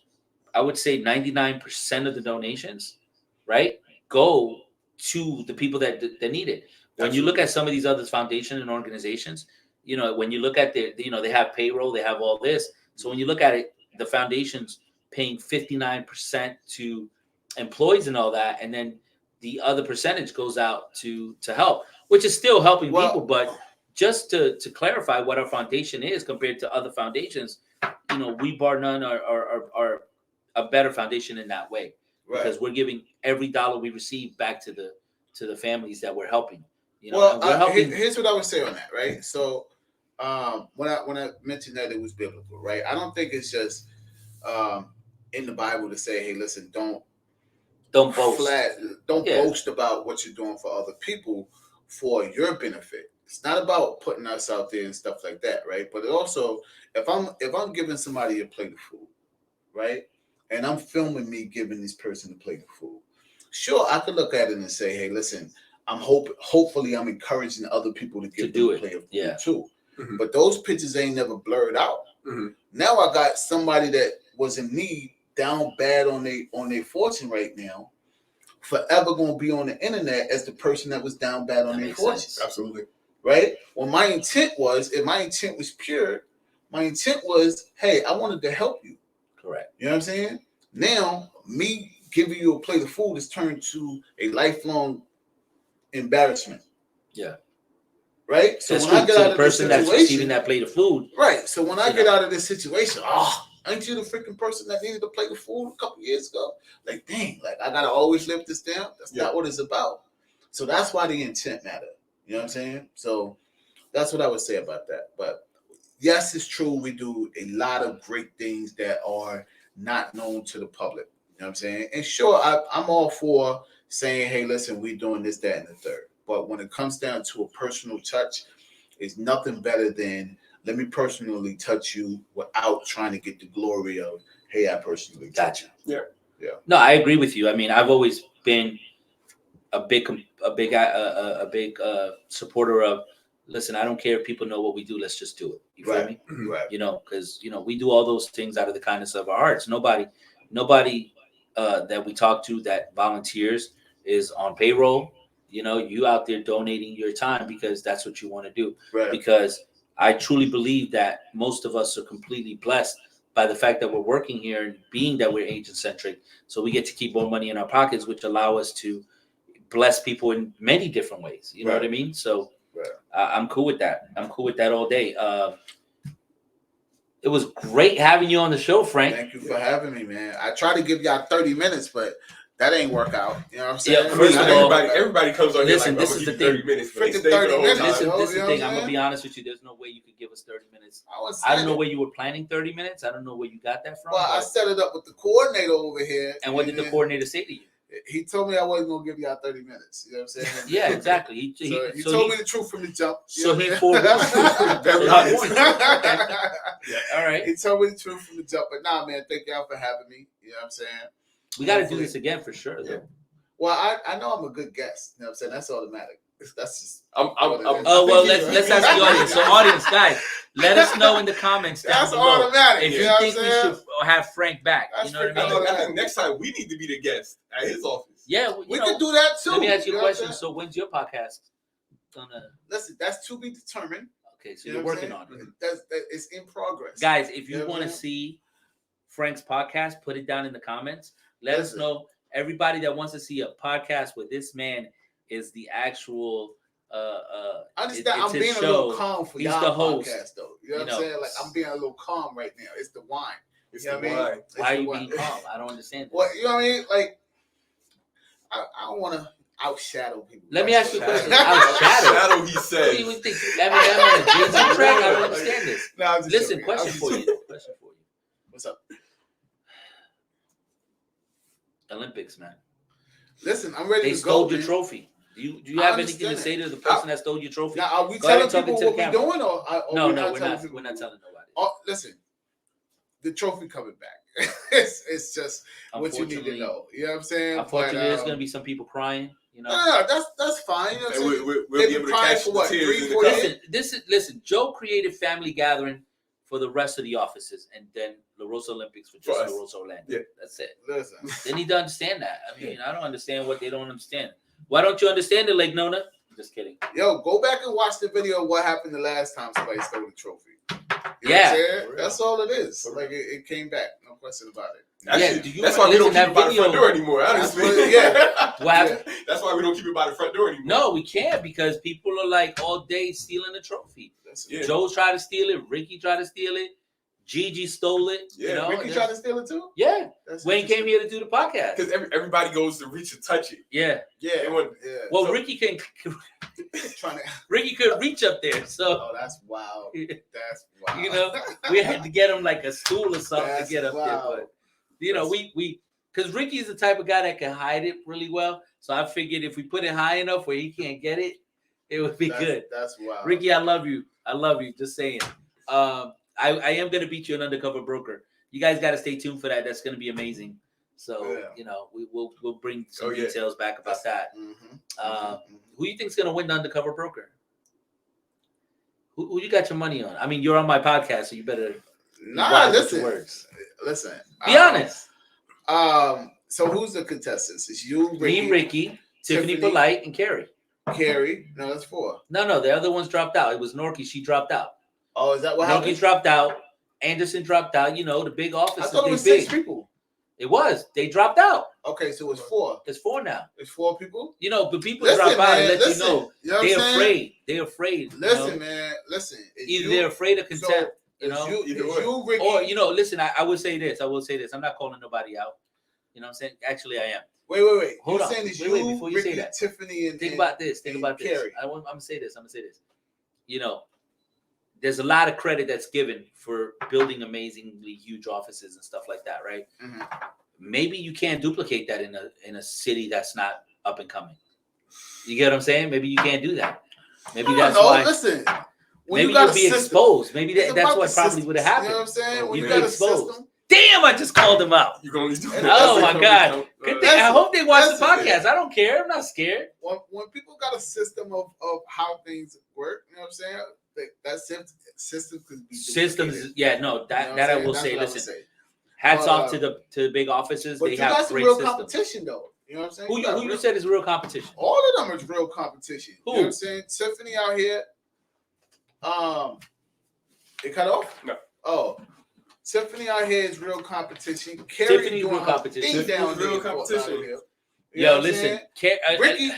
I would say 99% of the donations, right, go to the people that need it. When you look at some of these other foundations and organizations, you know, when you look at their, you know, they have payroll, they have all this. So when you look at it, the foundation's paying 59% to employees and all that, and then the other percentage goes out to help, which is still helping people. But just to clarify what our foundation is compared to other foundations, we bar none are a better foundation in that way, because we're giving every dollar we receive back to the families that we're helping. Here's what I would say on that, right? So when I mentioned that it was biblical, right? I don't think it's just in the Bible to say, hey, listen, don't boast. Boast about what you're doing for other people for your benefit. It's not about putting us out there and stuff like that, right? But it also, if I'm giving somebody a plate of food, right, and I'm filming me giving this person a plate of food, sure, I could look at it and say, hey, listen, hopefully I'm encouraging other people to give them a plate of food too. Mm-hmm. But those pictures ain't never blurred out. Mm-hmm. Now I got somebody that was in need, down bad on their fortune right now, forever gonna be on the internet as the person that was down bad on their fortune. Sense. Absolutely. Right? Well, my intent was pure, my intent was, hey, I wanted to help you. Correct. You know what I'm saying? Now, me giving you a plate of food has turned to a lifelong embarrassment. Yeah. Right? So when I get out of this situation, that's receiving that plate of food. Right. So when I get out of this situation, ain't you the freaking person that needed a plate of food a couple years ago? Like, dang, like I gotta always live this down. That's not what it's about. So that's why the intent matter. You know what I'm saying? So that's what I would say about that. But yes, it's true. We do a lot of great things that are not known to the public. You know what I'm saying? And sure, I'm all for saying, hey, listen, we're doing this, that, and the third. But when it comes down to a personal touch, it's nothing better than let me personally touch you without trying to get the glory of, hey, I personally touch you. Yeah. No, I agree with you. I mean, I've always been a big supporter of, listen, I don't care if people know what we do. Let's just do it. You feel me? Right. Because we do all those things out of the kindness of our hearts. Nobody that we talk to that volunteers is on payroll. You out there donating your time because that's what you want to do. Right. Because I truly believe that most of us are completely blessed by the fact that we're working here and being that we're agent-centric. So we get to keep more money in our pockets, which allow us to bless people in many different ways. You know what I mean? So I'm cool with that. I'm cool with that all day. It was great having you on the show, Frank. Thank you for having me, man. I try to give y'all 30 minutes, but that ain't work out. You know what I'm saying? Yeah, first of all, everybody comes on listen, here like, this is the thing. 30 minutes. Freaking 30 minutes. This is the thing. I'm going to be honest with you. There's no way you could give us 30 minutes. I don't know where you were planning 30 minutes. I don't know where you got that from. Well, I set it up with the coordinator over here. And what did the coordinator say to you? He told me I wasn't going to give y'all 30 minutes. You know what I'm saying? Yeah, exactly. He told me the truth from the jump. So he forewarned. All right. He told me the truth from the jump. But nah, man, thank y'all for having me. You know what I'm saying? We got to do this again for sure, though. Well, I know I'm a good guest. You know what I'm saying? That's automatic. That's just. Let's ask the audience. So, audience, guys, let us know in the comments down That's below automatic. if you think we should have Frank back. That's you know what I mean? I think next time we need to be the guest at his office. Yeah, we can do that too. Let me ask you a question. So, when's your podcast gonna? Listen, that's to be determined. Okay, so you're working on it. It's in progress, guys. If you want to see Frank's podcast, put it down in the comments. Let us know. Everybody that wants to see a podcast with this man is the actual. I understand. I'm being a little calm for y'all. He's the host, podcast, though. You know what I'm saying? Like I'm being a little calm right now. It's the wine. It's the wine. Why are you being calm? I don't understand. Well, you know what I mean? Like I don't want to outshadow people. Let me ask you a question. Outshadow? He said. What do you think? I'm on a Jay-Z track. I don't understand this. No, listen, question for you. What's up? Olympics, man. Listen, I'm ready to go. They stole your trophy. Do you have anything to say to the person that stole your trophy? Now, are we telling people what we're doing, or no, we're not telling nobody. Oh, listen, the trophy coming back. it's just what you need to know. You know what I'm saying? Unfortunately, there's going to be some people crying. You know, no, that's fine. You know what I'm saying? We'll be able to catch for what, 3-4 years? Listen. Joe created family gathering for the rest of the offices, and then Larosa Olympics for just Larosa Orlando. Yeah. That's it. Listen, they need to understand that. I mean, I don't understand what they don't understand. Why don't you understand it, Lake Nona? Just kidding. Yo, go back and watch the video of what happened the last time somebody stole the trophy. You know that's all it is. So like it came back, no question about it. That's why we don't keep it by the front door anymore. Honestly, that's why we don't keep it by the front door anymore. No, we can't because people are like all day stealing the trophy. Joe tried to steal it. Ricky tried to steal it. Gigi stole it. Yeah, you know? Ricky tried to steal it too. Yeah, Wayne came here to do the podcast because everybody goes to reach and touch it. Yeah. Well, so, Ricky can. Ricky could reach up there, so. Oh, that's wild. That's wild. You know, we had to get him like a stool or something to get up there, but you know, we because Ricky's the type of guy that can hide it really well. So I figured if we put it high enough where he can't get it, it would be good. That's wild. Ricky, I love you. I love you. Just saying. I am going to beat you an undercover broker. You guys got to stay tuned for that. That's going to be amazing. So, you know, we'll bring some details back about that. Who do you think is going to win the undercover broker? Who you got your money on? I mean, you're on my podcast, so you better. Listen. Be honest. So who's the contestants? It's you, Ricky, Tiffany Polite, and Carrie. Carrie? No, that's 4. No, the other ones dropped out. It was Norky. She dropped out. Oh, is that what happened? Norky dropped out. Anderson dropped out. You know, the big office. I thought it was 6 people. It was. They dropped out. Okay, so it's 4. It's 4 now. It's 4 people? You know, but people drop out and let you know. They're afraid. They're afraid. Listen, man. Listen. Either they're afraid of contempt, you know. Ricky. Or, you know, listen, I will say this. I'm not calling nobody out. You know what I'm saying? Actually, I am. Wait. Hold on. Wait, before you Ricky, say that. Tiffany, and think about this. Carrie. I'm gonna say this. You know, there's a lot of credit that's given for building amazingly huge offices and stuff like that, right? Mm-hmm. Maybe you can't duplicate that in a city that's not up and coming. You get what I'm saying? Maybe you can't do that. Maybe that's why. Listen, maybe you'll be exposed. Maybe that's what probably would have happened. You know what I'm saying? When you got exposed. Damn, I just called them out. You're going to do Oh, my God. Good thing. I hope they watch the podcast. I don't care. I'm not scared. When people got a system of how things work, you know what I'm saying? That system could be systems. Yeah, no, that I will say. Listen, hats off to the big offices. They have great systems. Competition, though. You know what I'm saying? Who you said is real competition? All of them is real competition. Who? You know what I'm saying? Tiffany out here. It cut off? No. Oh. Tiffany out here is real competition. Carrie Tiffany real competition. Real competition. Yo, listen. Ricky,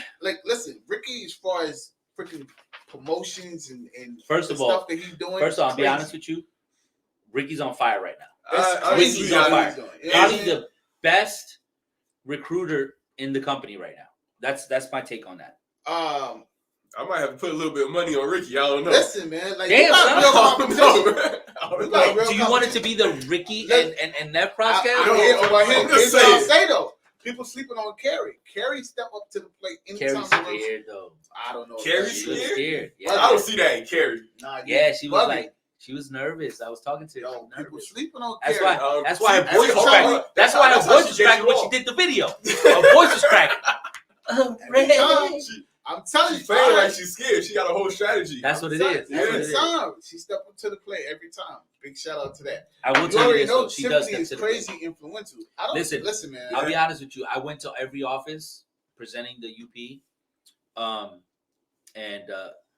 Ricky, as far as freaking promotions and first of all, stuff that he's doing. First of all, I'll be honest with you. Ricky's on fire right now. Ricky's on fire. Probably the best recruiter in the company right now. That's my take on that. I might have to put a little bit of money on Ricky. I don't know. Listen, man. Like, damn, you got real competition. Wait, do you want it to be the Ricky and Nev podcast? Here's what I'll say, though. People sleeping on Carrie. Carrie step up to the plate anytime. Carrie's scared, though. I don't know. Carrie's scared? Yeah. I don't see that in Carrie. Yeah, she was like, she was nervous. I was talking to her. People sleeping on Carrie. That's why her voice was cracking. That's why her voice was cracking when she did the video. Her voice was cracking. I'm telling you, she's playing like she's scared. She got a whole strategy. That's what it is. Every time she stepped up to the plate, every time. Big shout out to that. I will tell you this though. She does is crazy influential. Listen, man. I'll be honest with you. I went to every office presenting the UP, and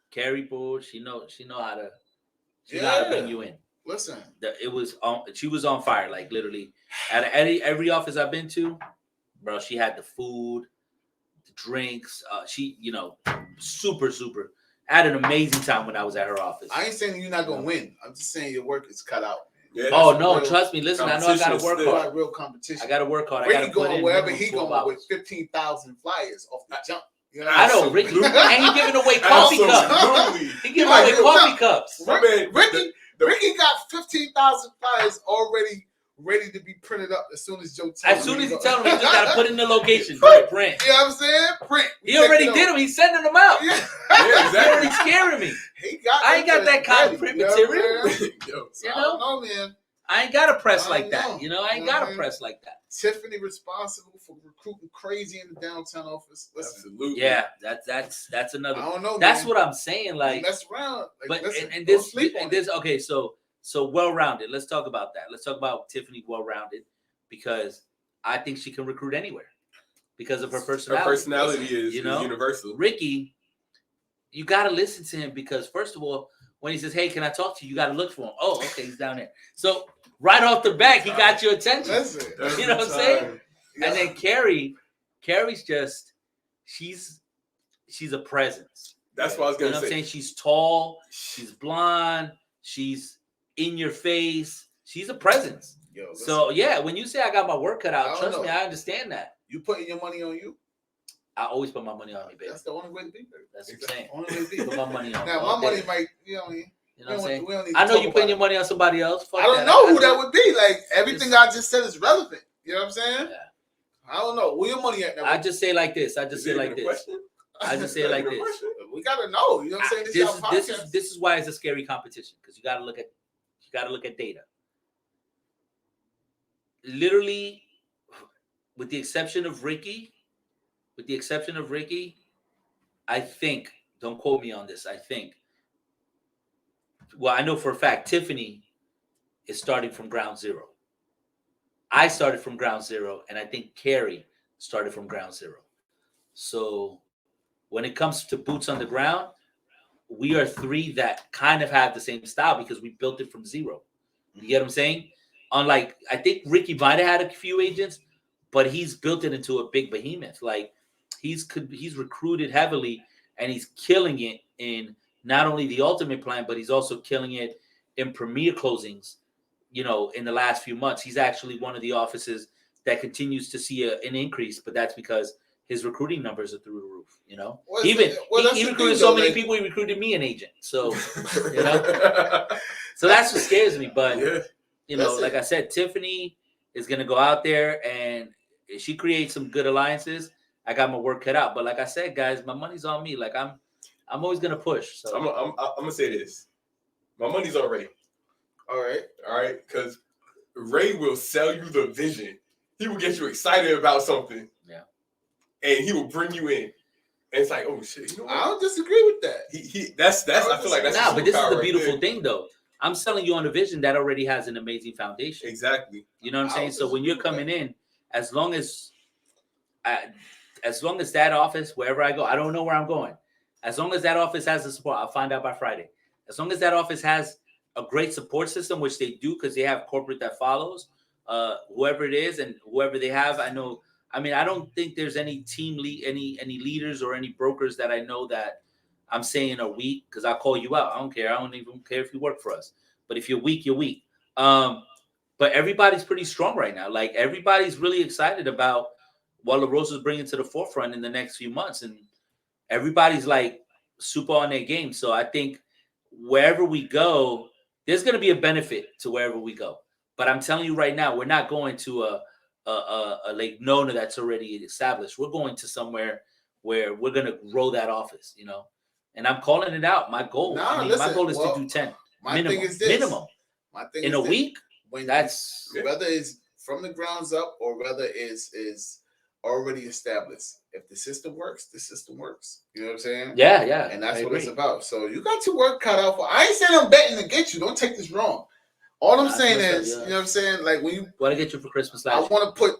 Carrie Bull. She know how to bring you in. Listen, she was on fire. Like literally, at every office I've been to, bro. She had the food. Drinks, she, super. I had an amazing time when I was at her office. I ain't saying you're not gonna win. I'm just saying your work is cut out. Yeah, oh no, trust me. Listen, I know I gotta work hard. Real competition. I gotta work hard. Ricky going wherever he going with 15,000 flyers off the jump. You know I know, Ricky, and he giving away coffee cups. He giving away coffee cups. Ricky got 15,000 flyers already ready to be printed up as soon as Joe tells him. As soon as he tells him, he just got to put in the location. Print. You know what I'm saying? Print. He already did them. He's sending them out. Yeah, exactly. He already scaring me. I ain't got that kind of print material. I don't know, man. I ain't got to press like that. I ain't got to press like that. Tiffany responsible for recruiting crazy in the downtown office. Listen. Absolutely. Yeah, that's another. I don't know. That's what I'm saying. Like, mess around. But and this. Okay, so well-rounded. Let's talk about that. Let's talk about Tiffany well-rounded because I think she can recruit anywhere because of her personality. Her personality is universal. Ricky, you got to listen to him because first of all, when he says, "Hey, can I talk to you?" You got to look for him. Oh, okay, he's down there. So right off the bat, he got your attention. You know what I'm saying? Yeah. And then Carrie's just she's a presence. That's what I was gonna say. You know what I'm saying? She's tall, she's blonde, she's in your face. She's a presence. Yo, so yeah, when you say I got my work cut out, trust me, I understand that. You putting your money on you? I always put my money on me, baby. That's the only way to be. That's what I'm saying. Only way to be. Put my money on. Now my money might, you know what I'm saying? I know you putting your money on somebody else. I don't know who that would be. Like everything I just said is relevant. You know what I'm saying? Yeah. I don't know where your money at. I just say like this. I just say like this. We gotta know. You know what I'm saying? This is why it's a scary competition, because you gotta look at data. Literally, with the exception of Ricky, I think, don't quote me on this, I think, well, I know for a fact Tiffany is starting from ground zero. I started from ground zero, and I think Carrie started from ground zero. So when it comes to boots on the ground, we are three that kind of have the same style because we built it from zero. You get what I'm saying? Unlike, I think Ricky might have had a few agents, but he's built it into a big behemoth. Like he's recruited heavily, and he's killing it in not only the Ultimate Plan, but he's also killing it in premier closings. You know, in the last few months, he's actually one of the offices that continues to see an increase, but that's because his recruiting numbers are through the roof. You know, he recruited so many people. He recruited me an agent. So, you know, so that's what scares me. But you know, like I said, Tiffany is gonna go out there, and if she creates some good alliances, I got my work cut out. But like I said, guys, my money's on me. Like I'm always gonna push. So I'm gonna say this: my money's already. All right, because Ray will sell you the vision. He will get you excited about something. Yeah. And he will bring you in. And it's like, oh shit, you know what? I don't disagree with that. That's I feel like that's but this is the beautiful thing though. I'm selling you on a vision that already has an amazing foundation. Exactly. You know what I'm saying? So when you're coming in, as long as that office, wherever I go, I don't know where I'm going. As long as that office has the support, I'll find out by Friday. As long as that office has a great support system, which they do because they have corporate that follows whoever it is and whoever they have. I know. I mean, I don't think there's any any leaders or any brokers that I know that I'm saying are weak, because I'll call you out. I don't care. I don't even care if you work for us. But if you're weak, you're weak. But everybody's pretty strong right now. Like everybody's really excited about what Larosa's bringing to the forefront in the next few months, and everybody's like super on their game. So I think wherever we go, there's going to be a benefit to wherever we go. But I'm telling you right now, we're not going to a Lake Nona that's already established. We're going to somewhere where we're going to grow that office, you know. And I'm calling it out. My goal, my goal is to do 10. My thing is this. Minimum. My thing in is a week. That's whether it's from the grounds up or whether is already established. If the system works, the system works. You know what I'm saying? Yeah. And that's what it's about. So you got your work cut out for. I ain't saying I'm betting against you. Don't take this wrong. All I'm saying is, you know what I'm saying? Like when you what did I get you for Christmas last year? I want to put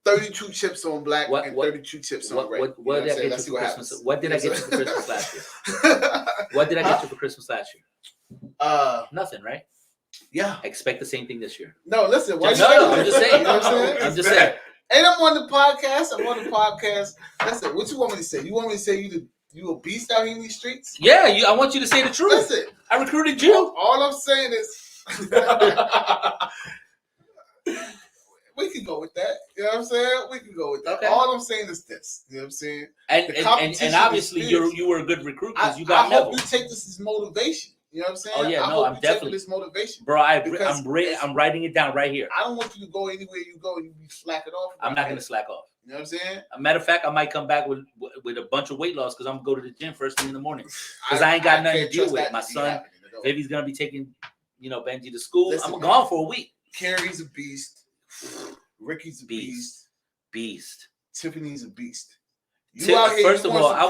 32 chips on black and 32 chips on red. What did I get you for Christmas? What did I get you for Christmas last year? What did I get you for Christmas last year? Nothing, right? Yeah. Expect the same thing this year. No, listen. No, I'm just saying. You know what I'm saying? I'm just saying. And I'm on the podcast. Listen, what you want me to say? You want me to say you a beast out here in these streets? Yeah, I want you to say the truth. Listen. I recruited you. All I'm saying is we can go with that. You know what I'm saying? We can go with that. Okay. All I'm saying is this. You know what I'm saying? And obviously you were a good recruit because you got Neville. I hope you take this as motivation. You know what I'm saying? Oh yeah, I'm definitely this motivation, bro. I'm writing it down right here. I don't want you to go anywhere you go and you be slacking off. I'm not gonna slack off. You know what I'm saying? As a matter of fact, I might come back with a bunch of weight loss because I'm gonna go to the gym first thing in the morning because I ain't got nothing to deal with. My son, Baby's gonna be taking Benji to school. Listen, I'm gone for a week. Carrie's a beast. Ricky's a beast. Tiffany's a beast. First of all, I'll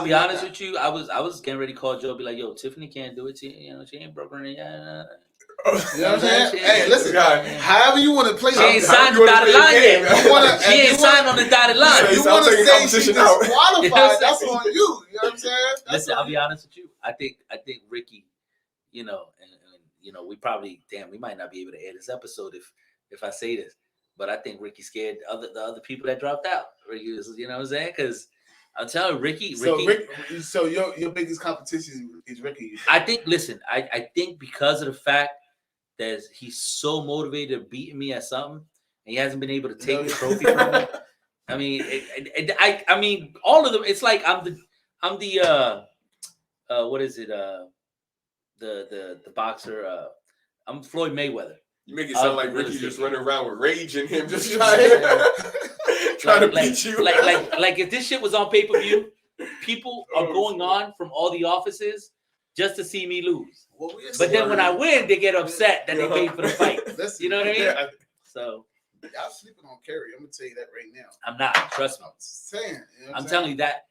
be honest with you. I was getting ready to call Joe, be like, "Yo, Tiffany can't do it. She ain't broken it yet." You know what I'm saying? Hey, listen. However you want to play, she ain't signed the dotted line yet. She ain't signed on the dotted line. You want to say she's disqualified? That's on you. You know what I'm saying? Listen, I'll be honest with you. I think Ricky you know, and we probably, we might not be able to air this episode if I say this, but I think Ricky scared the other people that dropped out. Ricky was, you know what I'm saying? Because I'm telling you, Ricky. So your biggest competition is Ricky. I think. Listen, I think because of the fact that he's so motivated of beating me at something, and he hasn't been able to take the trophy from me. I mean, I mean, all of them. It's like I'm the what is it? The boxer. I'm Floyd Mayweather. You make it sound like Ricky just running around with rage in him, just trying to beat you. Like if this shit was on pay-per-view, people are going on from all the offices just to see me lose. But then when I win, they get upset that they paid for the fight. You know what I mean? Yeah. So y'all sleeping on Kerry. I'm gonna tell you that right now. I'm not. Trust me. I'm saying. You know I'm telling you that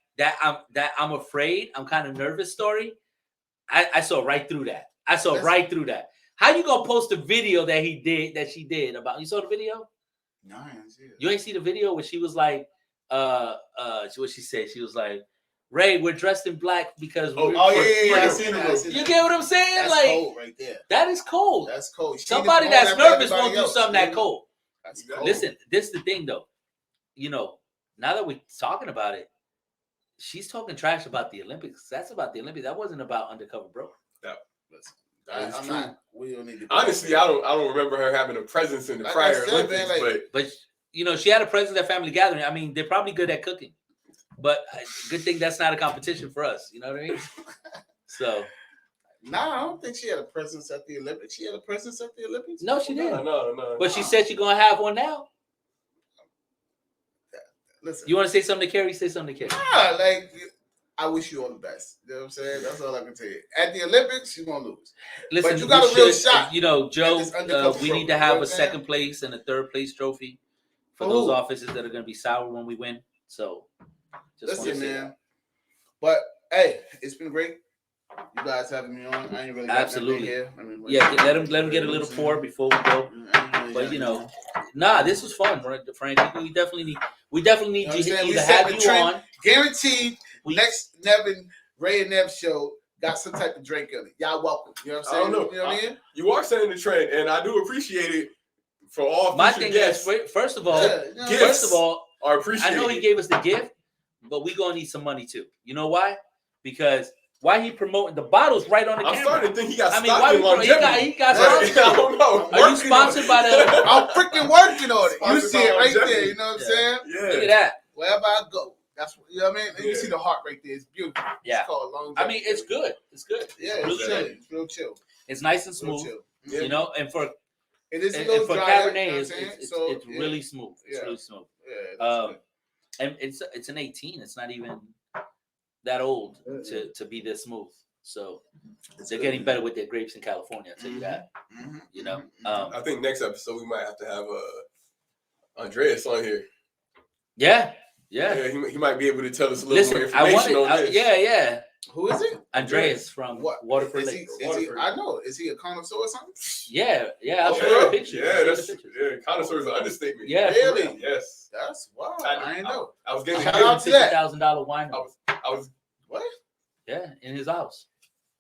I'm afraid. I'm kind of nervous. Story. I saw right through that. Right through that. How you gonna post a video that she did about? You saw the video? No, I didn't see it. You ain't see the video where she was like, what she said? She was like, Ray, we're dressed in black because I seen it. You get what I'm saying? That's like cold right there. That is cold. That's cold. Somebody that's nervous won't do something that cold. That's cold. Listen, this is the thing though. You know, now that we're talking about it, she's talking trash about the Olympics. That's about the Olympics. That wasn't about Undercover Bro. No. I'm not. We don't need to. Honestly, I don't remember her having a presence in the prior Olympics, but you know, she had a presence at family gathering. I mean, they're probably good at cooking, but good thing that's not a competition for us. You know what I mean? So, I don't think she had a presence at the Olympics. She had a presence at the Olympics. No, she didn't. No. But she said she's gonna have one now. Listen, you want to say something to Kerry? Say something to Kerry. Like I wish you all the best. You know what I'm saying? That's all I can tell you. At the Olympics, you're gonna lose. Listen, but you got a real shot. You know, Joe, we need to have a second place and a third place trophy for those offices that are going to be sour when we win. So, just listen, man. But hey, it's been great. You guys having me on. I ain't really got absolutely here. Let him get a little pour before we go. But you know, this was fun, Frank. We definitely need you to either have you on. Guaranteed. Next Rey Nev show got some type of drink in it. Y'all welcome. You know what I'm saying? I don't know. You know what I mean? You are setting the trend, and I do appreciate it for all. My thing is, first of all, are appreciated. I know he gave us the gift, but we gonna need some money too. You know why? Because why he promoting the bottles right on the camera? I'm starting to think he got stock in longevity. He got sponsored. I don't know. Are you sponsored by the? I'm freaking working on it. You see it right there. You know what I'm saying? Yeah. Look at that. Wherever I go. That's what, you know what I mean? And you see the heart right there. It's beautiful. Yeah. It's called longevity. I mean, it's good. It's good. Yeah, it's chill. It's real chill. It's nice and smooth. Yeah. You know, and for it is a little for dry, Cabernet, you know it's really smooth. It's really smooth. Yeah. And it's an 18. It's not even that old to be this smooth. So they're getting better with their grapes in California. I'll tell you that. Mm-hmm. You know. I think next episode we might have to have Andreas on here. Yeah. He might be able to tell us a little more information on this. Yeah. Who is it? Andreas from Waterford Lake. I know. Is he a connoisseur or something? Yeah. I'll show you a picture. Yeah, connoisseur is an understatement. Yeah, really? Yes. That's wow. I didn't know. I was getting $50,000 wine. I was what? Yeah, in his house.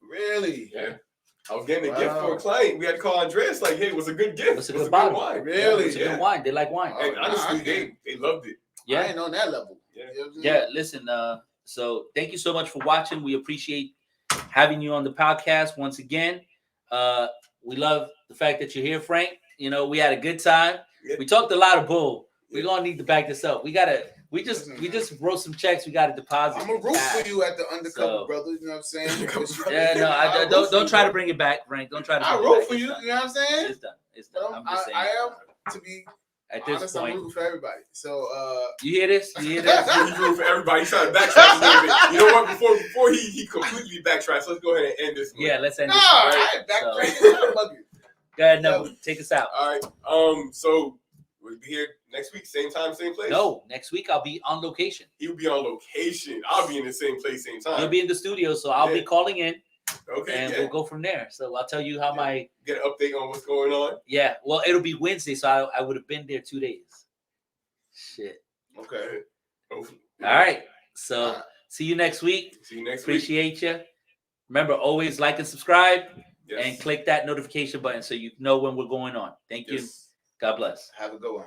Really? Yeah. I was getting a gift for a client. We had to call Andreas like, hey, it was a good gift. It's a good bottle. Wine. Really? It's a good wine. They like wine. And honestly, they loved it. Yeah. I ain't on that level. Yeah. Listen, so thank you so much for watching. We appreciate having you on the podcast once again. We love the fact that you're here, Frank. You know, we had a good time. Yeah. We talked a lot of bull. We're gonna need to back this up. We just wrote some checks. We got to deposit. I'm gonna root for you at the Undercover Brothers. You know what I'm saying? Yeah, no, don't try to bring it back, Frank. Don't try to. I root for you. You know what I'm saying? It's done. I'm just saying. I am to be. At this honest, point, I'm rooting for everybody. So, you hear this? He's rooting for everybody. He's trying to backtrack a little bit. You know what? Before he completely backtracks, let's go ahead and end this. Yeah, let's end this. I ain't backtracking. Go ahead, Neville. Take us out. All right. So we'll be here next week, same time, same place. No, next week I'll be on location. He'll be on location. I'll be in the same place, same time. You'll be in the studio, so I'll be calling in. Okay, and we'll go from there. So I'll tell you how my get an update on what's going on. Yeah, well, it'll be Wednesday, so I would have been there 2 days. Shit. Okay. All right. So see you next week. See you next week. Appreciate you. Remember, always like and subscribe. and click that notification button so you know when we're going on. Thank you. God bless. Have a good one.